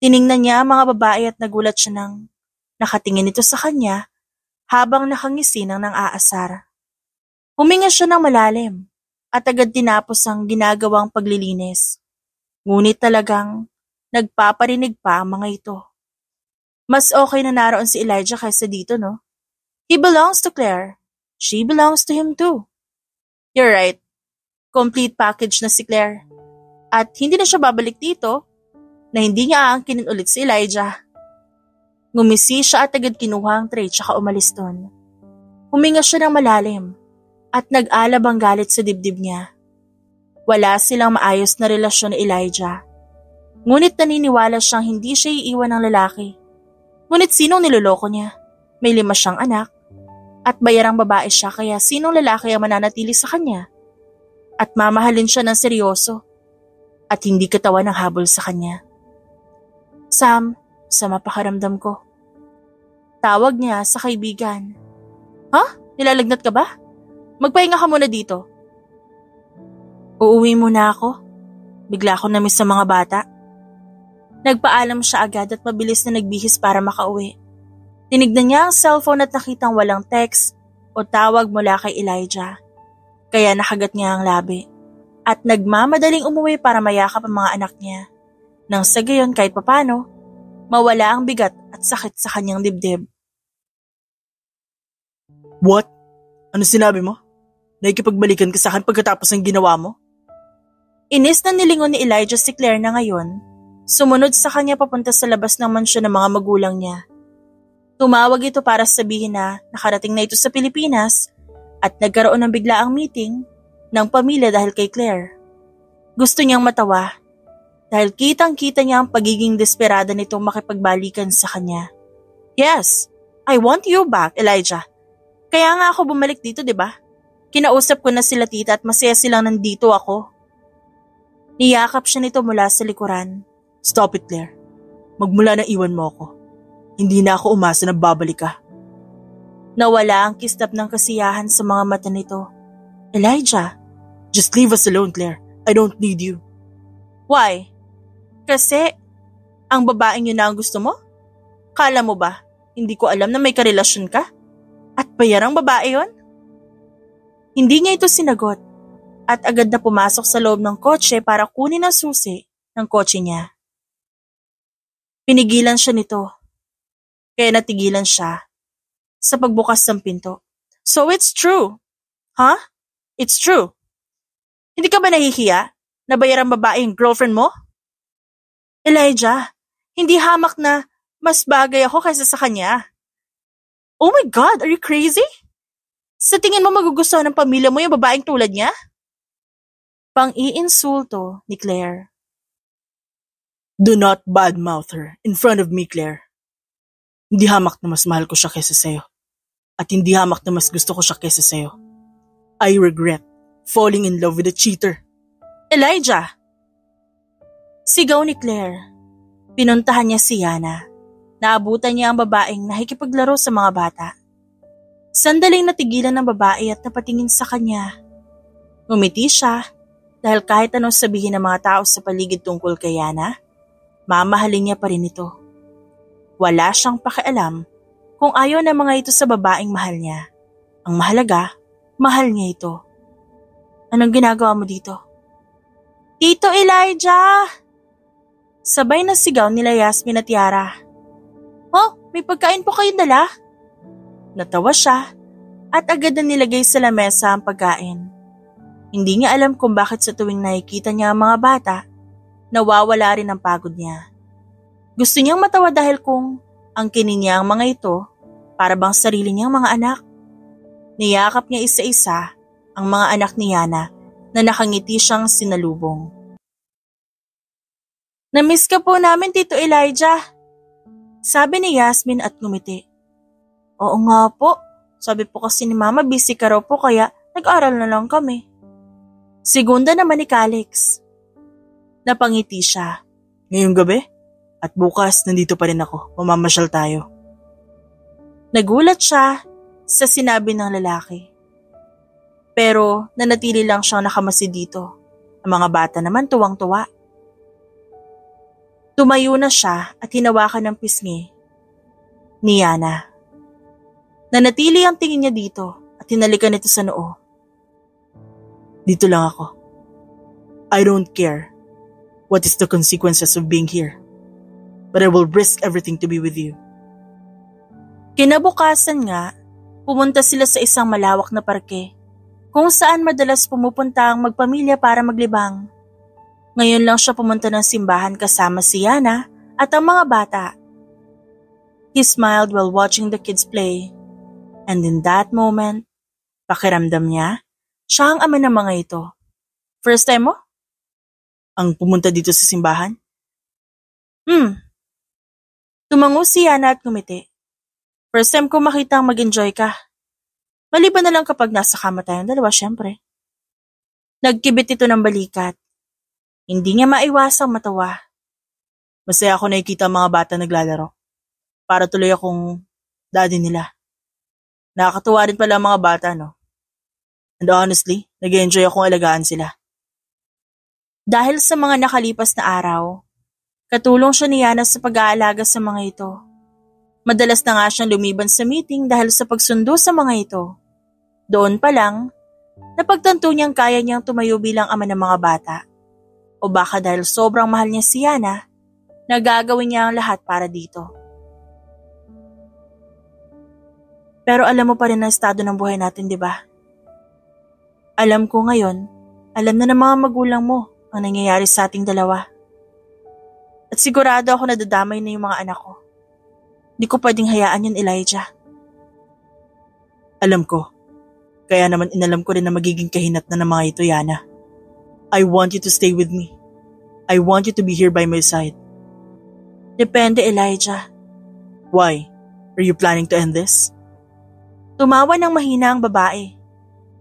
Tiningnan niya ang mga babae at nagulat siya nang nakatingin ito sa kanya habang nakangisi ng aasar. Huminga siya ng malalim at agad tinapos ang ginagawang paglilinis. Ngunit talagang nagpaparinig pa ang mga ito. Mas okay na naroon si Elijah kaysa dito, no? He belongs to Claire. She belongs to him too. You're right. Complete package na si Claire. At hindi na siya babalik dito na hindi niya aangkinin ulit si Elijah. Ngumisi siya at agad kinuha ang tray tsaka umalis doon. Huminga siya ng malalim at nag-alab ang galit sa dibdib niya. Wala silang maayos na relasyon ni Elijah. Ngunit naniniwala siyang hindi siya iiwan ng lalaki. Ngunit sinong niloloko niya? May 5 siyang anak at bayarang babae siya kaya sinong lalaki ang mananatili sa kanya? At mamahalin siya ng seryoso at hindi katawan ng habol sa kanya. Sam, sama pakaramdam ko. Tawag niya sa kaibigan. Ha? Nilalagnat ka ba? Magpahinga ka muna dito. Uuwi muna ako. Bigla ako namiss sa mga bata. Nagpaalam siya agad at mabilis na nagbihis para makauwi. Tinignan niya ang cellphone at nakitang walang text o tawag mula kay Elijah. Kaya nakagat niya ang labi at nagmamadaling umuwi para mayakap ang mga anak niya. Nang sa gayon kahit papano, mawala ang bigat at sakit sa kanyang dibdib. What? Ano sinabi mo? Nakikipagbalikan ka sa akin pagkatapos ng ginawa mo? Inis na nilingon ni Elijah si Claire na ngayon, sumunod sa kanya papunta sa labas ng mansyon ng mga magulang niya. Tumawag ito para sabihin na nakarating na ito sa Pilipinas at nagkaroon ng biglaang meeting ng pamilya dahil kay Claire. Gusto niyang matawa dahil kitang-kita niya ang pagiging desperada nitong makipagbalikan sa kanya. Yes, I want you back, Elijah. Kaya nga ako bumalik dito, 'di ba? Kinausap ko na sila tita at masaya silang nandito ako. Niyakap siya nito mula sa likuran. Stop it, Claire. Magmula na iwan mo ako. Hindi na ako umasa na babalik ka. Nawala ang kislap ng kasiyahan sa mga mata nito. Elijah, just leave us alone, Claire. I don't need you. Why? Kasi, ang babaeng yun na ang gusto mo? Kala mo ba, hindi ko alam na may karelasyon ka? At bayarang babae yon? Hindi niya ito sinagot at agad na pumasok sa loob ng kotse para kunin ang susi ng kotse niya. Pinigilan siya nito, kaya natigilan siya sa pagbukas ng pinto. So it's true. Huh? It's true. Hindi ka ba nahihiya na bayarang babae yung girlfriend mo? Elijah, hindi hamak na mas bagay ako kaysa sa kanya. Oh my God, are you crazy? Sa tingin mo magugustuhan ng pamilya mo yung babaeng tulad niya? Pang-iinsulto ni Claire. Do not badmouth her in front of me, Claire. Hindi hamak na mas mahal ko siya kaysa sa'yo. At hindi hamak na mas gusto ko siya kaysa sa'yo. I regret falling in love with a cheater. Elijah! Sigaw ni Claire. Pinuntahan niya si Yana. Naabutan niya ang babaeng nakikipaglaro sa mga bata. Sandaling natigilan ng babae at napatingin sa kanya. Ngumiti siya dahil kahit anong sabihin ng mga tao sa paligid tungkol kay Yana, mamahalin niya pa rin ito. Wala siyang pakialam kung ayaw ng mga ito sa babaeng mahal niya. Ang mahalaga, mahal niya ito. Anong ginagawa mo dito? Tito Elijah! Sabay na sigaw nila Yasmin at Yara. Oh, may pagkain po kayong dala? Natawa siya at agad na nilagay sa lamesa ang pagkain. Hindi niya alam kung bakit sa tuwing nakikita niya ang mga bata, nawawala rin ang pagod niya. Gusto niyang matawa dahil kung angkinin niya ang mga ito, para bang sarili niyang mga anak. Niyakap niya isa-isa ang mga anak ni Yana na nakangiti siyang sinalubong. Namiss ka po namin, Tito Elijah. Sabi ni Yasmin at ngumiti. Oo nga po, sabi po kasi ni Mama busy ka raw po kaya nag-aral na lang kami. Segunda naman ni Calix. Napangiti siya. Ngayong gabi? At bukas nandito pa rin ako, mamamasyal tayo. Nagulat siya sa sinabi ng lalaki. Pero nanatili lang siyang nakamasid dito. Ang mga bata naman tuwang-tuwa. Tumayo na siya at hinawakan ng pisngi ni Yana. Nanatili ang tingin niya dito at hinalikan ito sa noo. Dito lang ako. I don't care what is the consequences of being here. But I will risk everything to be with you. Kinabukasan nga, pumunta sila sa isang malawak na parke kung saan madalas pumupunta ang magpamilya para maglibang. Ngayon lang siya pumunta ng simbahan kasama si Yana at ang mga bata. He smiled while watching the kids play. And in that moment, pakiramdam niya, siya ang ama ng mga ito. First time mo? Ang pumunta dito sa simbahan? Tumango si Yana at ngumiti. First time ko makita ang mag-enjoy ka. Maliban na lang kapag nasa kama tayong dalawa, syempre. Nagkibit ito ng balikat. Hindi niya maiwasang matawa. Masaya ako nakikita ang mga bata naglalaro. Para tuloy akong daddy nila. Nakakatuwa rin pala ang mga bata, no? And honestly, nag-enjoy akong alagaan sila. Dahil sa mga nakalipas na araw, katulong siya ni Yana sa pag-aalaga sa mga ito. Madalas na nga siyang lumiban sa meeting dahil sa pagsundo sa mga ito. Doon pa lang, napagtanto niyang kaya niyang tumayo bilang ama ng mga bata. O baka dahil sobrang mahal niya si Yana, nagagawin niya ang lahat para dito. Pero alam mo pa rin ang estado ng buhay natin, di ba? Alam ko ngayon, alam na ng mga magulang mo ang nangyayari sa ating dalawa. At sigurado ako na dadamay na yung mga anak ko. Di ko pwedeng hayaan yun, Elijah. Alam ko. Kaya naman inalam ko rin na magiging kahinat na ng mga ito, Yana. I want you to stay with me. I want you to be here by my side. Depende, Elijah. Why? Are you planning to end this? Tumawa ng mahina ang babae.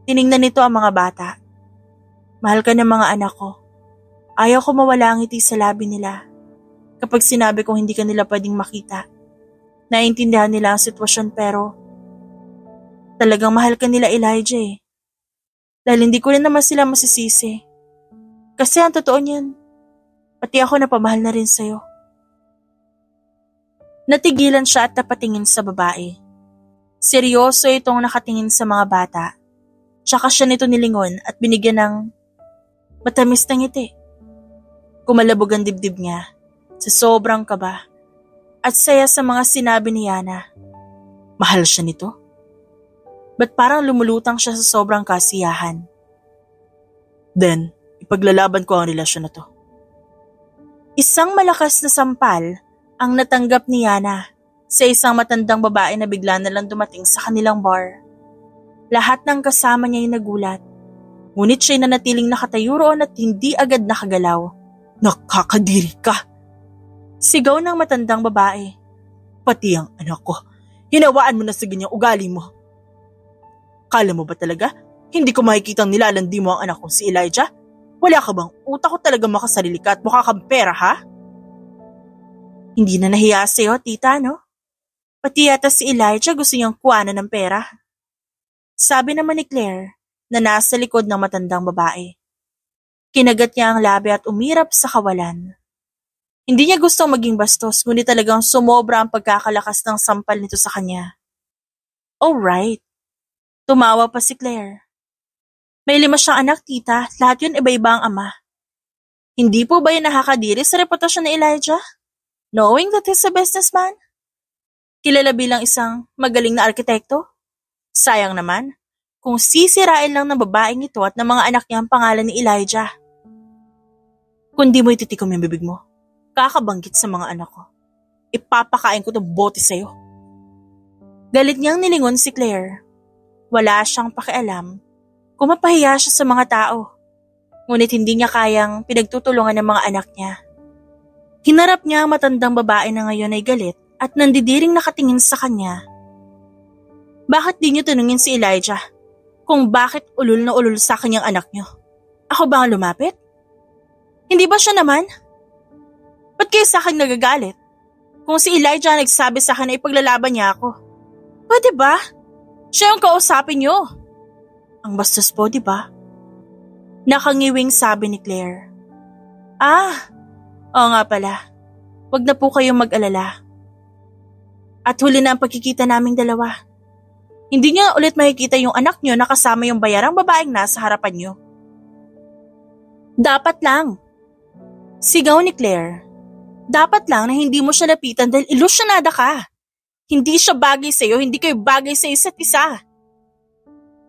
Tiningnan nito ang mga bata. Mahal ka ng mga anak ko. Ayaw ko mawala ang ngiti sa labi nila. Kapag sinabi kong hindi ka nila pwedeng makita. Naiintindihan nila ang sitwasyon pero talagang mahal ka nila, Elijah eh. Dahil hindi ko rin naman sila masisisi. Kasi ang totoo niyan, pati ako napamahal na rin sa'yo. Natigilan siya at napatingin sa babae. Seryoso itong nakatingin sa mga bata. Tsaka siya nito nilingon at binigyan ng matamis na ngiti. Kumalabog ang dibdib niya sa sobrang kaba at saya sa mga sinabi ni Yana. Mahal siya nito? Ba't parang lumulutang siya sa sobrang kasiyahan? Then, ipaglalaban ko ang relasyon na to. Isang malakas na sampal ang natanggap ni Yana sa isang matandang babae na bigla na lang dumating sa kanilang bar. Lahat ng kasama niya ay nagulat. Ngunit siya'y nanatiling nakatayo roon at hindi agad nakagalaw. Nakakadiri ka! Sigaw ng matandang babae. Pati ang anak ko, hinawaan mo na sa ganyang ugali mo. Kala mo ba talaga, hindi ko makikitang nilalandi mo ang anak ko si Elijah? Wala ka bang utak ko talaga makasarili ka at mukha kang pera, ha? Hindi na nahiya sa'yo, tita, no? Pati yata si Elijah gusto niyang kuwanan ng pera. Sabi naman ni Claire na nasa likod ng matandang babae. Kinagat niya ang labi at umirap sa kawalan. Hindi niya gustong maging bastos, ngunit talagang sumobra ang pagkakalakas ng sampal nito sa kanya. Alright. Tumawa pa si Claire. May 5 siyang anak, tita. Lahat yun iba-iba ang ama. Hindi po ba yun nakakadiri sa reputasyon ni Elijah? Knowing that he's a businessman? Kilala bilang isang magaling na arkitekto? Sayang naman, kung sisirain lang ng babaeng ito at ng mga anak niya ang pangalan ni Elijah. Kung di mo ititikom yung bibig mo, kakabanggit sa mga anak ko. Ipapakain ko itong bote sa'yo. Galit niyang nilingon si Claire. Wala siyang pakialam kung mapahiya siya sa mga tao. Ngunit hindi niya kayang pinagtutulungan ng mga anak niya. Hinarap niya ang matandang babae na ngayon ay galit at nandidiring nakatingin sa kanya. Bakit di niyo tanungin si Elijah kung bakit ulul na ulul sa kanyang anak niyo? Ako ba ang lumapit? Hindi ba siya naman? Ba't kayo sa akin nagagalit? Kung si Elijah nagsabi sa akin na ipaglalaban niya ako. Pwede ba? Siya yung kausapin niyo. Ang bastos po, di ba? Nakangiwing sabi ni Claire. Oo nga pala. Wag na po kayong mag-alala. At huli na ang pagkikita naming dalawa. Hindi niyo ulit makikita yung anak niyo na kasama yung bayarang babaeng nasa harapan niyo. Dapat lang. Sigaw ni Claire. Dapat lang na hindi mo siya lapitan dahil ilusyonada ka. Hindi siya bagay sa'yo, hindi kayo bagay sa isa't isa.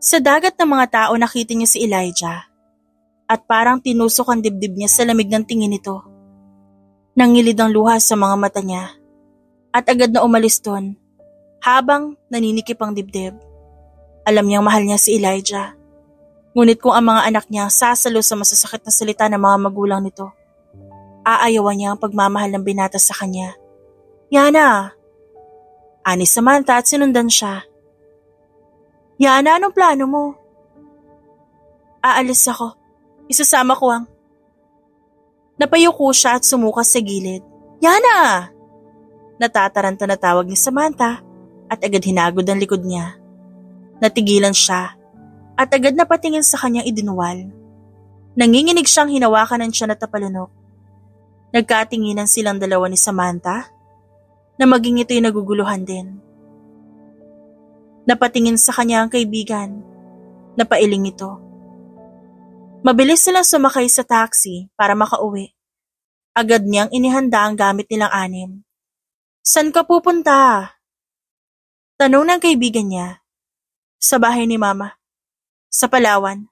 Sa dagat ng mga tao nakita niya si Elijah at parang tinusok ang dibdib niya sa lamig ng tingin nito. Nangilid ang luha sa mga mata niya at agad na umalis doon habang naninikip ang dibdib. Alam niyang mahal niya si Elijah. Ngunit kung ang mga anak niya sasalo sa masasakit na salita ng mga magulang nito, aayawan niya ang pagmamahal ng binata sa kanya. Yana! Ani Samantha at sinundan siya. Yana, anong plano mo? Aalis ako. Isasama ko ang... Napayuko siya at sumuka sa gilid. Yana! Natataranta na tawag ni Samantha at agad hinagod ang likod niya. Natigilan siya at agad na patingin sa kanyang idinuwal. Nanginginig siyang hinawakan ng tiyan at napalunok. Nagkatinginan silang dalawa ni Samantha na maging ito'y naguguluhan din. Napatingin sa kanya ang kaibigan. Napailing ito. Mabilis silang sumakay sa taxi para makauwi. Agad niyang inihanda ang gamit nilang 6. San ka pupunta? Tanong ng kaibigan niya. Sa bahay ni Mama. Sa Palawan.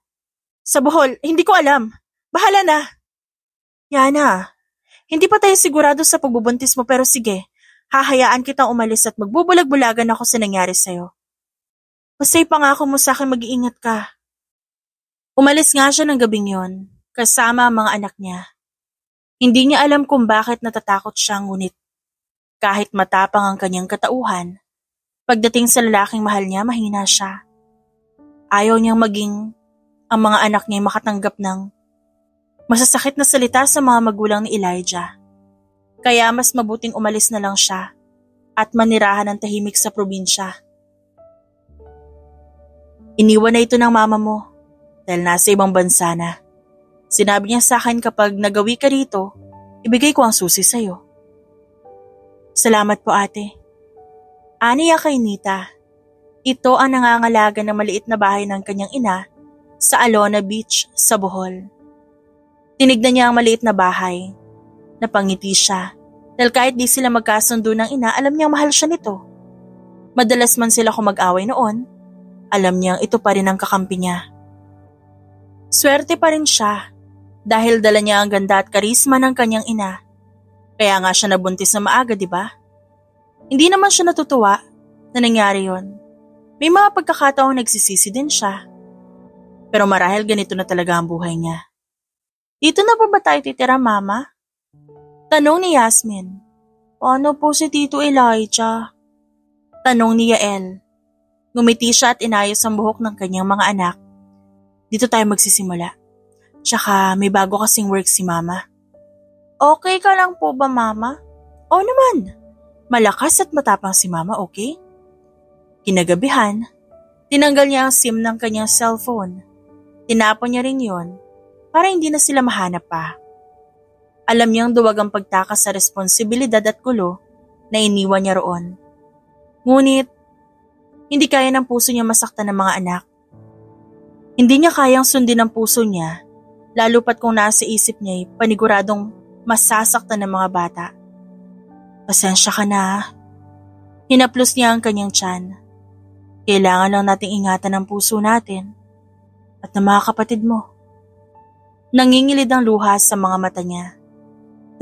Sa Bohol, hindi ko alam. Bahala na. Yana, hindi pa tayo sigurado sa pagbubuntis mo pero sige, hahayaan kitang umalis at magbubulag-bulagan ako sa nangyari sa'yo. Basta'y pangako mo sa akin mag-iingat ka. Umalis nga siya ng gabing yon, kasama ang mga anak niya. Hindi niya alam kung bakit natatakot siya ngunit kahit matapang ang kanyang katauhan, pagdating sa lalaking mahal niya mahina siya. Ayaw niyang maging ang mga anak niya makatanggap ng masasakit na salita sa mga magulang ni Elijah. Kaya mas mabuting umalis na lang siya at manirahan ng tahimik sa probinsya. Iniwan na ito ng mama mo dahil nasa ibang bansa na. Sinabi niya sa akin kapag nagawi ka rito, ibigay ko ang susi sa'yo. Salamat po ate. Aniya kay Nita. Ito ang nangangalaga ng maliit na bahay ng kanyang ina sa Alona Beach sa Bohol. Tinignan niya ang maliit na bahay. Napangiti siya dahil kahit di sila magkasundo ng ina, alam niyang mahal siya nito. Madalas man sila kung mag-away noon, alam niyang ito pa rin ang kakampi niya. Swerte pa rin siya dahil dala niya ang ganda at karisma ng kanyang ina. Kaya nga siya nabuntis na maaga, di ba? Hindi naman siya natutuwa na nangyari yon. May mga pagkakataong nagsisisi din siya. Pero marahil ganito na talaga ang buhay niya. Dito na ba tayo titira, Mama? Tanong ni Yasmin. Paano po si Tito Elijah? Tanong ni Yael. Ngumiti siya at inayos ang buhok ng kanyang mga anak. Dito tayo magsisimula. Tsaka may bago kasing work si Mama. Okay ka lang po ba, Mama? Oo naman. Malakas at matapang si Mama, okay? Kinagabihan, tinanggal niya ang SIM ng kanyang cellphone. Tinapon niya rin yon para hindi na sila mahanap pa. Alam niyang duwag ang pagtakas sa responsibilidad at gulo na iniwan niya roon. Ngunit, hindi kaya ng puso niya masaktan ng mga anak. Hindi niya kayang sundin ang puso niya, lalo pat kung nasa isip niya ay paniguradong masasaktan ng mga bata. Pasensya ka na. Hinaplos niya ang kanyang tiyan. Kailangan lang nating ingatan ang puso natin at ng mga kapatid mo. Nangingilid ang luha sa mga mata niya.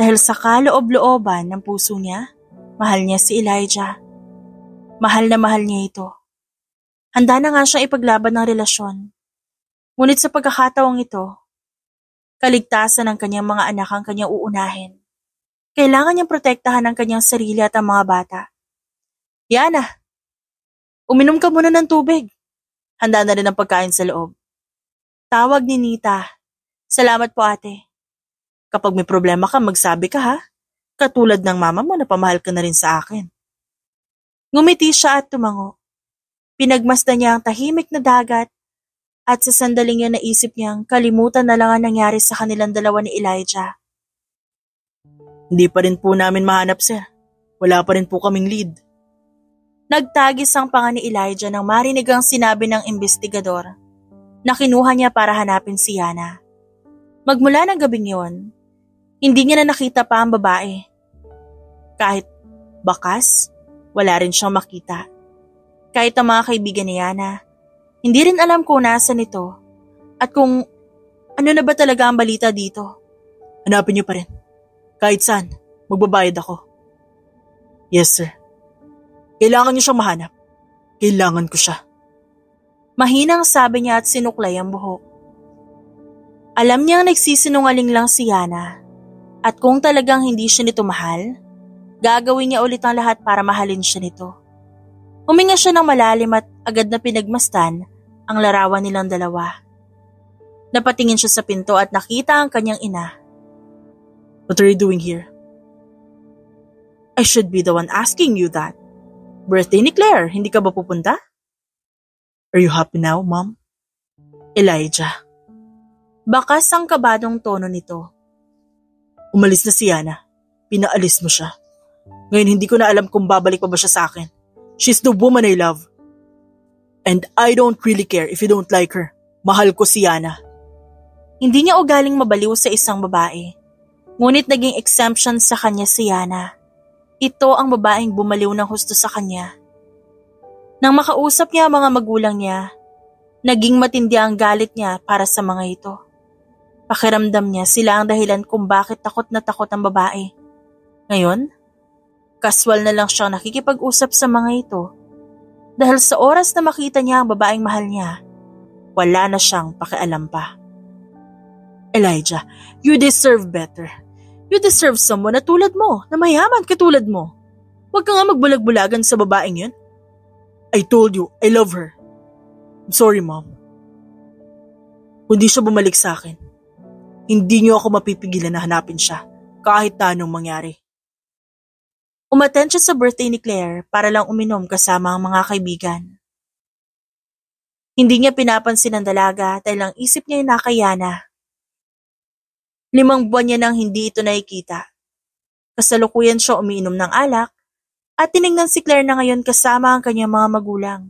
Dahil sa kaloob-looban ng puso niya, mahal niya si Elijah. Mahal na mahal niya ito. Handa na nga siyang ipaglaban ng relasyon. Ngunit sa pagkakataong ito, kaligtasan ng kanyang mga anak ang kanyang uunahin. Kailangan niyang protektahan ang kanyang sarili at ang mga bata. Yana, uminom ka muna ng tubig. Handa na rin ang pagkain sa loob. Tawag ni Nita. Salamat po ate. Kapag may problema ka, magsabi ka ha. Katulad ng mama mo na pamahal ka na rin sa akin. Ngumiti siya at tumango. Pinagmasdan niya ang tahimik na dagat at sa sandaling yan naisip niyang kalimutan na lang ang nangyari sa kanilang dalawa ni Elijah. Hindi pa rin po namin mahanap, sir. Wala pa rin po kaming lead. Nagtagis ang panga ni Elijah nang marinig ang sinabi ng investigador na kinuha niya para hanapin si Yana. Magmula ng gabing yon, hindi niya na nakita pa ang babae. Kahit bakas, wala rin siyang makita. Kahit ang mga kaibigan ni Yana, hindi rin alam kung nasan ito at kung ano na ba talaga ang balita dito. Hanapin niyo pa rin. Kahit saan, magbabayad ako. Yes, sir. Kailangan niyo siyang mahanap. Kailangan ko siya. Mahinang sabi niya at sinuklay ang buhok. Alam niyang nagsisinungaling lang si Yana at kung talagang hindi siya nito mahal, gagawin niya ulit ang lahat para mahalin siya nito. Huminga siya ng malalim at agad na pinagmasdan ang larawan nilang dalawa. Napatingin siya sa pinto at nakita ang kanyang ina. What are you doing here? I should be the one asking you that. Birthday ni Claire, hindi ka ba pupunta? Are you happy now, Mom? Elijah. Bakas ang kabadong tono nito. Umalis na si Yana. Pinaalis mo siya. Ngayon hindi ko na alam kung babalik pa ba siya sa akin. She's the woman I love. And I don't really care if you don't like her. Mahal ko si Yana. Hindi niya ugaling mabaliw sa isang babae. Ngunit naging exemption sa kanya si Yana. Ito ang babaeng bumaliw ng husto sa kanya. Nang makausap niya ang mga magulang niya, naging matindi ang galit niya para sa mga ito. Pakiramdam niya sila ang dahilan kung bakit takot na takot ang babae. Ngayon, kaswal na lang siyang nakikipag-usap sa mga ito dahil sa oras na makita niya ang babaeng mahal niya, wala na siyang pakialam pa. Elijah, you deserve better. You deserve someone na tulad mo, na mayaman katulad mo. Huwag ka nga magbulag-bulagan sa babaeng yun. I told you, I love her. I'm sorry, Mom. Kung di siya bumalik sa akin, hindi niyo ako mapipigilan na hanapin siya kahit na anong mangyari. Umattend siya sa birthday ni Claire para lang uminom kasama ang mga kaibigan. Hindi niya pinapansin ang dalaga dahil ang isip niya ay nakayana. 5 buwan niya nang hindi ito nakikita. Kasalukuyan siya umiinom ng alak at tinignan si Claire na ngayon kasama ang kanyang mga magulang.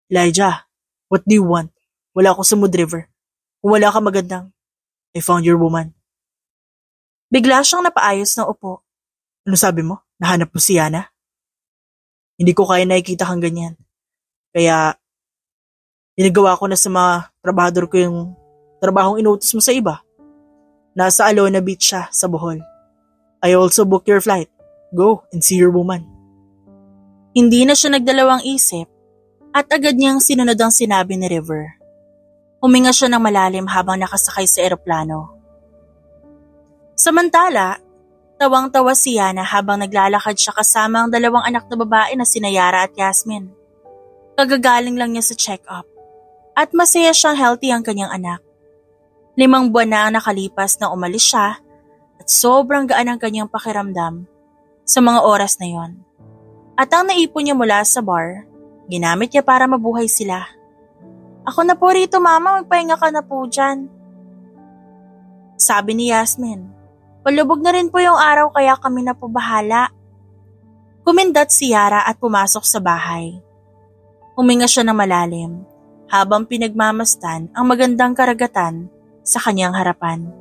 Elijah, what do you want? Wala ako sa Mood River. Kung wala ka magandang, I found your woman. Bigla siyang napaayos ng upo. Ano sabi mo? Nahanap mo si Yana? Hindi ko kaya nakikita kang ganyan. Kaya, ginagawa ko na sa mga trabahador ko yung trabahong inutos mo sa iba. Nasa Alona Beach siya sa Bohol. I also booked your flight. Go and see your woman. Hindi na siya nagdalawang isip at agad niyang sinunod ang sinabi ni River. Huminga siya ng malalim habang nakasakay sa eroplano. Samantala, tawang-tawa si Yana habang naglalakad siya kasama ang 2 anak na babae na sina Yara at Yasmin. Kagagaling lang niya sa check-up at masaya siyang healthy ang kanyang anak. 5 buwan na ang nakalipas na umalis siya at sobrang gaan ang kanyang pakiramdam sa mga oras na yon. At ang naipon niya mula sa bar, ginamit niya para mabuhay sila. Ako na po rito, Mama, magpahinga ka na po dyan. Sabi ni Yasmin, palubog na rin po yung araw kaya kami na po bahala. Kumindat si Yara at pumasok sa bahay. Huminga siya ng malalim habang pinagmamasdan ang magandang karagatan sa kanyang harapan.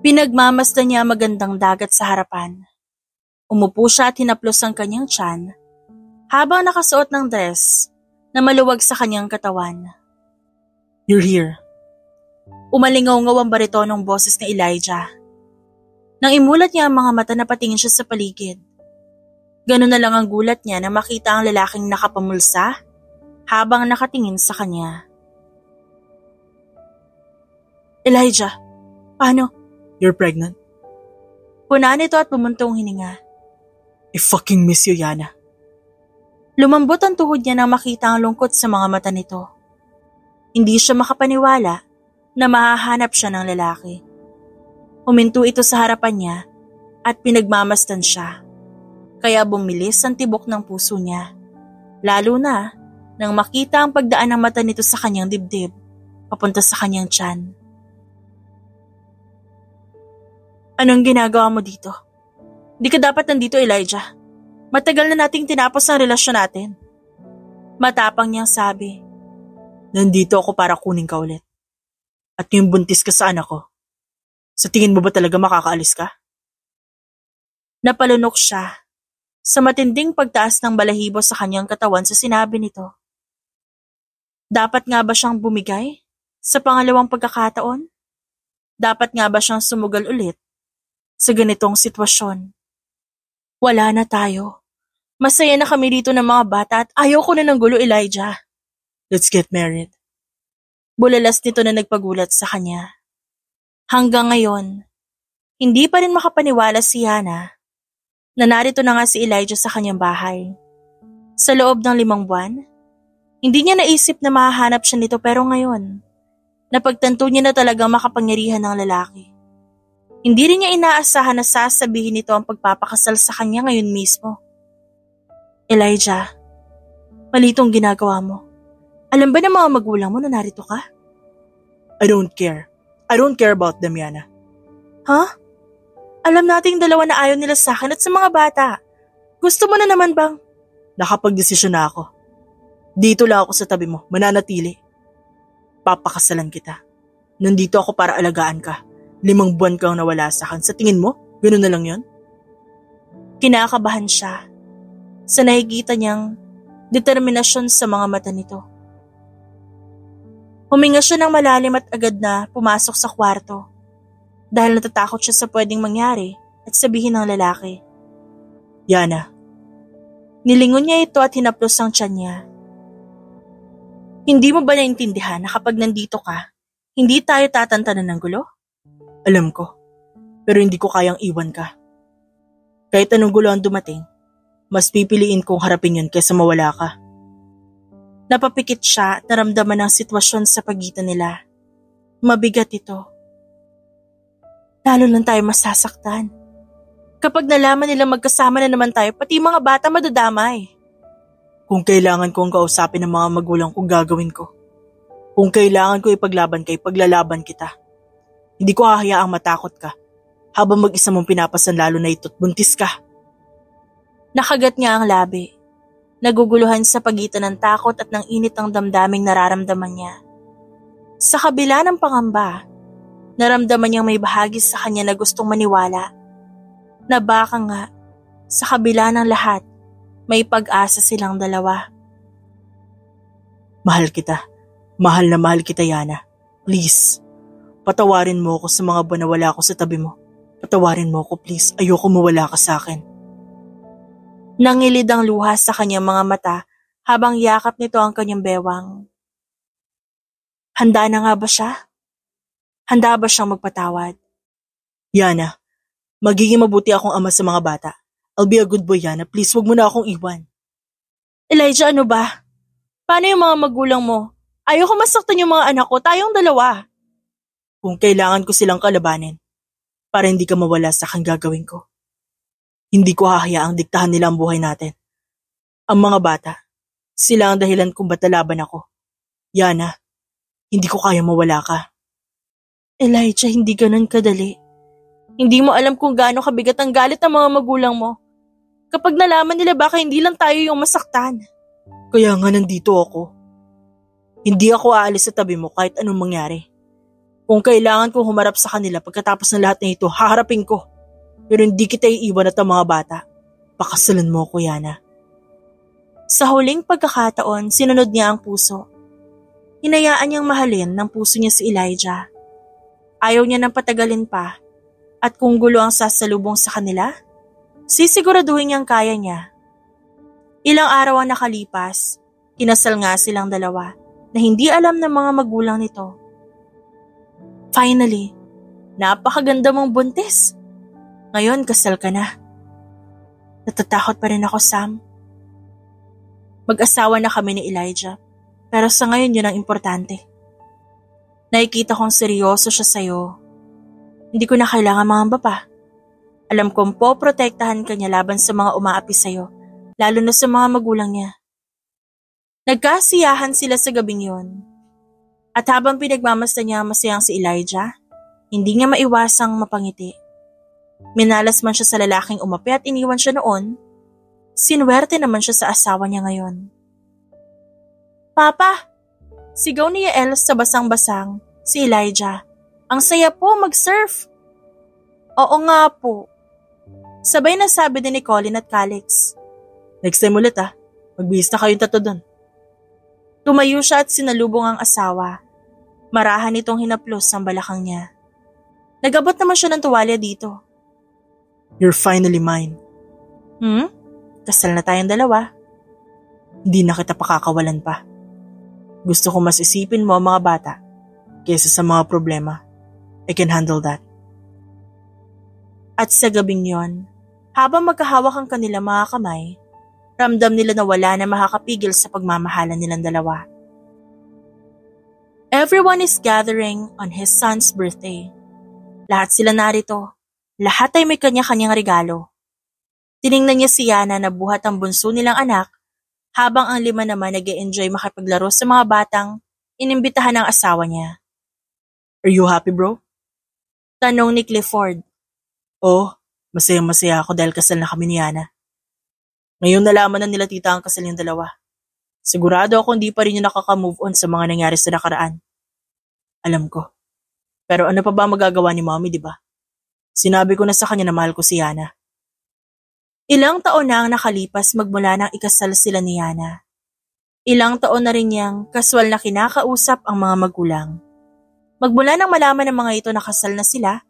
Pinagmamasdan niya ang magandang dagat sa harapan. Umupo siya at hinaplos ang kanyang tiyan habang nakasuot ng dress na maluwag sa kanyang katawan. You're here. Umalingaw-ngaw ang baritonong boses ni Elijah. Nang imulat niya ang mga mata na patingin siya sa paligid. Ganun na lang ang gulat niya na makita ang lalaking nakapamulsa habang nakatingin sa kanya. Elijah, paano? You're pregnant? Punaan ito at bumuntong hininga. I fucking miss you, Yana. Lumambot ang tuhod niya nang makita ang lungkot sa mga mata nito. Hindi siya makapaniwala na mahahanap siya ng lalaki. Huminto ito sa harapan niya at pinagmamasdan siya. Kaya bumilis ang tibok ng puso niya. Lalo na nang makita ang pagdaan ng mata nito sa kanyang dibdib, papunta sa kanyang tiyan. Anong ginagawa mo dito? Di ka dapat nandito, Elijah. Matagal na nating tinapos ang relasyon natin. Matapang niyang sabi. Nandito ako para kunin ka ulit. At yung buntis ka sa anak ko. Sa tingin mo ba talaga makakaalis ka? Napalunok siya sa matinding pagtaas ng balahibo sa kanyang katawan sa sinabi nito. Dapat nga ba siyang bumigay sa pangalawang pagkakataon? Dapat nga ba siyang sumugal ulit sa ganitong sitwasyon? Wala na tayo. Masaya na kami dito ng mga bata at ayaw ko na ng gulo, Elijah. Let's get married. Bulalas nito na nagpagulat sa kanya. Hanggang ngayon, hindi pa rin makapaniwala si Yana na narito na nga si Elijah sa kanyang bahay. Sa loob ng 5 buwan, hindi niya naisip na mahahanap siya nito pero ngayon, napagtanto niya na talagang makapangyarihan ng lalaki. Hindi rin niya inaasahan na sasabihin nito ang pagpapakasal sa kanya ngayon mismo. Elijah, mali itong ginagawa mo. Alam ba ng mga magulang mo na narito ka? I don't care. I don't care about them, Yana. Huh? Alam nating 2 na ayaw nila sa akin at sa mga bata. Gusto mo na naman bang? Nakapag-desisyon na ako. Dito lang ako sa tabi mo, mananatili. Papakasalan kita. Nandito ako para alagaan ka. 5 buwan kang nawala sa akin. Sa tingin mo, gano'n na lang yon? Kinakabahan siya sa nakikita niyang determinasyon sa mga mata nito. Huminga siya ng malalim at agad na pumasok sa kwarto dahil natatakot siya sa pwedeng mangyari at sabihin ng lalaki. Yana. Nilingon niya ito at hinaplos ang tiyan niya. Hindi mo ba naintindihan na kapag nandito ka, hindi tayo tatantanan ng gulo? Alam ko, pero hindi ko kayang iwan ka. Kahit anong gulo ang dumating, mas pipiliin kong harapin yun kaysa mawala ka. Napapikit siya at naramdaman ang sitwasyon sa pagitan nila. Mabigat ito. Lalo lang tayo masasaktan. Kapag nalaman nila magkasama na naman tayo, pati mga bata madadamay. Kung kailangan kong kausapin ng mga magulang kong gagawin ko. Kung kailangan ko ipaglaban ka, ipaglalaban kita. Hindi ko hahayaang matakot ka habang mag-isa mong pinapasan lalo na ito't buntis ka. Nakagat niya ang labi. Naguguluhan sa pagitan ng takot at ng init ng damdaming nararamdaman niya. Sa kabila ng pangamba, naramdaman niyang may bahagi sa kanya na gustong maniwala. Na baka nga, sa kabila ng lahat, may pag-asa silang dalawa. Mahal kita. Mahal na mahal kita, Yana. Please. Patawarin mo ako sa mga buwan na wala ako sa tabi mo. Patawarin mo ako, please. Ayoko mawala ka sa akin. Nangilid ang luha sa kanyang mga mata habang yakap nito ang kanyang bewang. Handa na nga ba siya? Handa ba siyang magpatawad? Yana, magiging mabuti akong ama sa mga bata. I'll be a good boy, Yana. Please, wag mo na akong iwan. Elijah, ano ba? Paano yung mga magulang mo? Ayoko masaktan yung mga anak ko, tayong dalawa. Kung kailangan ko silang kalabanin, para hindi ka mawala sa aking gagawin ko. Hindi ko hahayaang diktahan nila ang buhay natin. Ang mga bata, sila ang dahilan kung ba't lalaban ako. Yana, hindi ko kaya mawala ka. Elijah, hindi ganun kadali. Hindi mo alam kung gaano kabigat ang galit ng mga magulang mo. Kapag nalaman nila baka hindi lang tayo yung masaktan. Kaya nga nandito ako. Hindi ako aalis sa tabi mo kahit anong mangyari. Kung kailangan kong humarap sa kanila pagkatapos ng lahat ng ito, haharapin ko. Pero hindi kita iiwan at ang mga bata. Pakasalan mo ko, Yana. Sa huling pagkakataon, sinunod niya ang puso. Hinayaan niyang mahalin ng puso niya si Elijah. Ayaw niya nang patagalin pa. At kung gulo ang sasalubong sa kanila, sisiguraduhin niyang kaya niya. Ilang araw ang nakalipas, kinasal nga silang dalawa na hindi alam ng mga magulang nito. Finally, napakaganda mong buntis. Ngayon, kasal ka na. Natatakot pa rin ako, Sam. Mag-asawa na kami ni Elijah, pero sa ngayon yun ang importante. Nakikita kong seryoso siya sa'yo. Hindi ko na kailangan mangamba pa. Alam kong poprotektahan ka niya laban sa mga umaapi sa'yo, lalo na sa mga magulang niya. Nagkasiyahan sila sa gabing yon. At habang pinagmamasdan niya masayang si Elijah, hindi niya maiwasang mapangiti. Minalas man siya sa lalaking umapi at iniwan siya noon, sinwerte naman siya sa asawa niya ngayon. Papa! Sigaw ni Yael sa basang-basang si Elijah. Ang saya po mag-surf. Oo nga po. Sabay na sabi din ni Colin at Calix. Next time ulit magbihis na kayong tatlo doon. Tumayo siya at sinalubong ang asawa. Marahan itong hinaplos ang balakang niya. Nagabot naman siya ng tuwalya dito. You're finally mine. Kasal na tayong dalawa. Hindi na kita pakakawalan pa. Gusto ko mas isipin mo ang mga bata kaysa sa mga problema. I can handle that. At sa gabing yon, habang magkahawak ang kanilang mga kamay, ramdam nila na wala na makakapigil sa pagmamahalan nilang dalawa. Everyone is gathering on his son's birthday. Lahat sila narito. Lahat ay may kanya-kanyang regalo. Tiningnan niya si Yana na buhat ang bunso nilang anak, habang ang lima naman nag-e-enjoy makipaglaro sa mga batang inimbitahan ng asawa niya. Are you happy, bro? Tanong ni Clifford. Oh, masayang-masaya ako dahil kasal na kami ni Yana. Ngayon nalaman na nila tita ang kasal yung dalawa. Sigurado ako hindi pa rin yung nakaka-move on sa mga nangyari sa nakaraan. Alam ko. Pero ano pa ba magagawa ni mommy, di ba? Sinabi ko na sa kanya na mahal ko si Yana. Ilang taon na ang nakalipas magmula nang ikasal sila ni Yana. Ilang taon na rin niyang kaswal na kinakausap ang mga magulang. Magmula nang malaman ng mga ito na kasal na sila,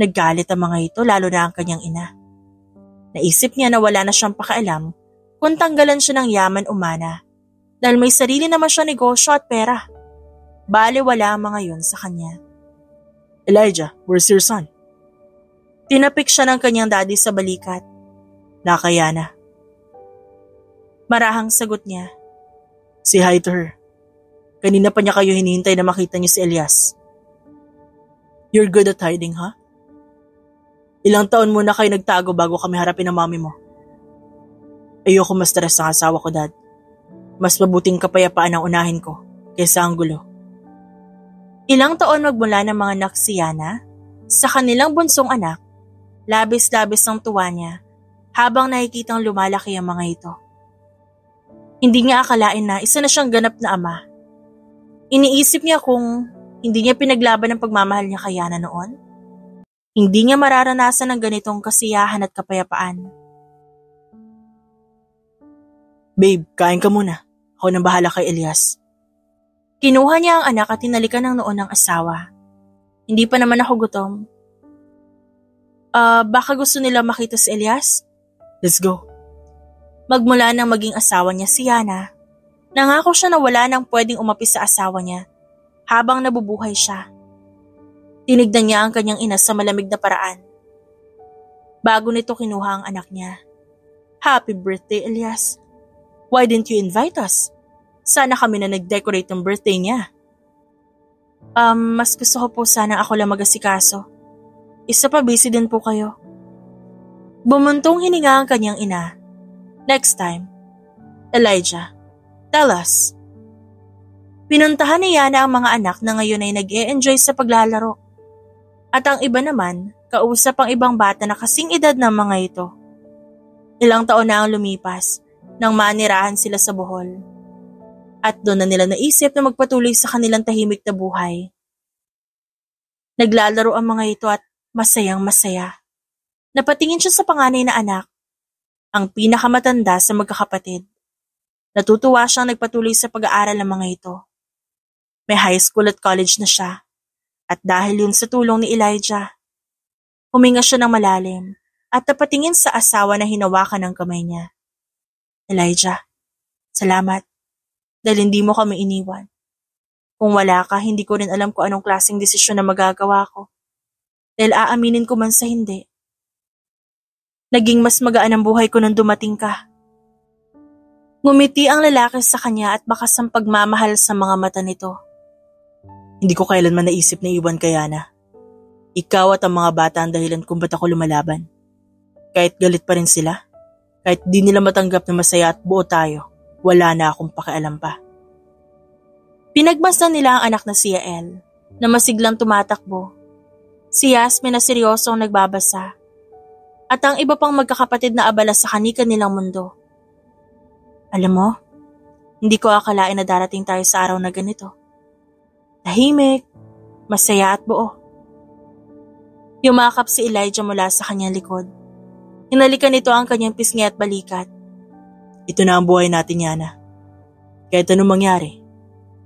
naggalit ang mga ito lalo na ang kanyang ina. Naisip niya na wala na siyang pakialam kung tanggalan siya ng yaman o mana dahil may sarili naman siya negosyo at pera. Baliwala ang mga yun sa kanya. Elijah, where's your son? Tinapik siya ng kanyang daddy sa balikat. Nakaya na. Marahang sagot niya. Say hi to her. Kanina pa niya kayo hinihintay na makita niyo si Elias. You're good at hiding, ha? Ilang taon muna kayo nagtago bago kami harapin ang mami mo. Ayoko ma-stress ang asawa ko, Dad. Mas mabuting kapayapaan ang unahin ko kaysa ang gulo. Ilang taon magmula ng mga anak si Yana, sa kanilang bunsong anak, labis-labis ang tuwa niya habang nakikitang lumalaki ang mga ito. Hindi niya akalain na isa na siyang ganap na ama. Iniisip niya kung hindi niya pinaglaban ang pagmamahal niya kay Yana noon, hindi niya mararanasan ng ganitong kasiyahan at kapayapaan. Babe, kain ka muna. Ako nang bahala kay Elias. Kinuha niya ang anak at tinalikan ng noon ng asawa. Hindi pa naman ako gutom. Baka gusto nila makita si Elias? Let's go. Magmula nang maging asawa niya si Yana, nangako siya na wala nang pwedeng umapi sa asawa niya habang nabubuhay siya. Tinignan niya ang kanyang ina sa malamig na paraan. Bago nito kinuha ang anak niya. Happy birthday, Elias. Why didn't you invite us? Sana kami na nag-decorate ng birthday niya. Mas gusto ko po sana ako lang mag-asikaso. Isa pa, busy din po kayo. Bumuntong hininga ang kanyang ina. Next time. Elijah, tell us. Pinuntahan ni Yana ang mga anak na ngayon ay nag-e-enjoy sa paglalaro. At ang iba naman, kausap ang ibang bata na kasing edad ng mga ito. Ilang taon na ang lumipas nang manirahan sila sa Bohol. At doon na nila naisip na magpatuloy sa kanilang tahimik na buhay. Naglalaro ang mga ito at masayang masaya. Napatingin siya sa panganay na anak, ang pinakamatanda sa magkakapatid. Natutuwa siyang nagpatuloy sa pag-aaral ng mga ito. May high school at college na siya. At dahil yun sa tulong ni Elijah, huminga siya ng malalim at napatingin sa asawa na hinawakan ng kamay niya. Elijah, salamat dahil hindi mo kami iniwan. Kung wala ka, hindi ko rin alam kung anong klaseng desisyon na magagawa ko. Dahil aaminin ko man sa hindi. Naging mas magaan ang buhay ko nang dumating ka. Ngumiti ang lalaki sa kanya at bakas ang pagmamahal sa mga mata nito. Hindi ko kailanman naisip na iwan ka, Yana. Ikaw at ang mga bata ang dahilan kung ba't ako lumalaban. Kahit galit pa rin sila, kahit di nila matanggap na masaya at buo tayo, wala na akong pakialam pa. Pinagmasdan nila ang anak na si Yael, na masiglang tumatakbo. Si Yasmin na seryosong nagbabasa. At ang iba pang magkakapatid na abala sa kani-kanilang mundo. Alam mo, hindi ko akalain na darating tayo sa araw na ganito. Tahimik, masaya at buo. Yumakap si Elijah mula sa kanyang likod. Hinalikan nito ang kanyang pisngi at balikat. Ito na ang buhay natin, Yana. Kahit anong mangyari,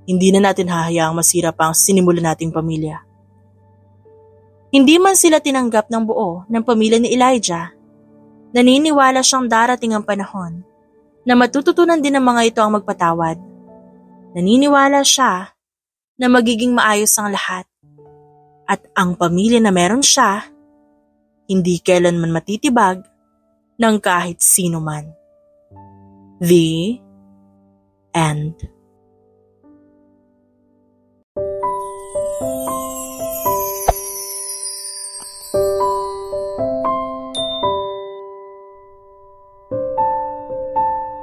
hindi na natin hahayaang masira pa ang sinimulan nating pamilya. Hindi man sila tinanggap ng buo ng pamilya ni Elijah, naniniwala siyang darating ang panahon na matututunan din ng mga ito ang magpatawad. Naniniwala siya na magiging maayos ang lahat at ang pamilya na meron siya, hindi kailanman matitibag ng kahit sino man. The End.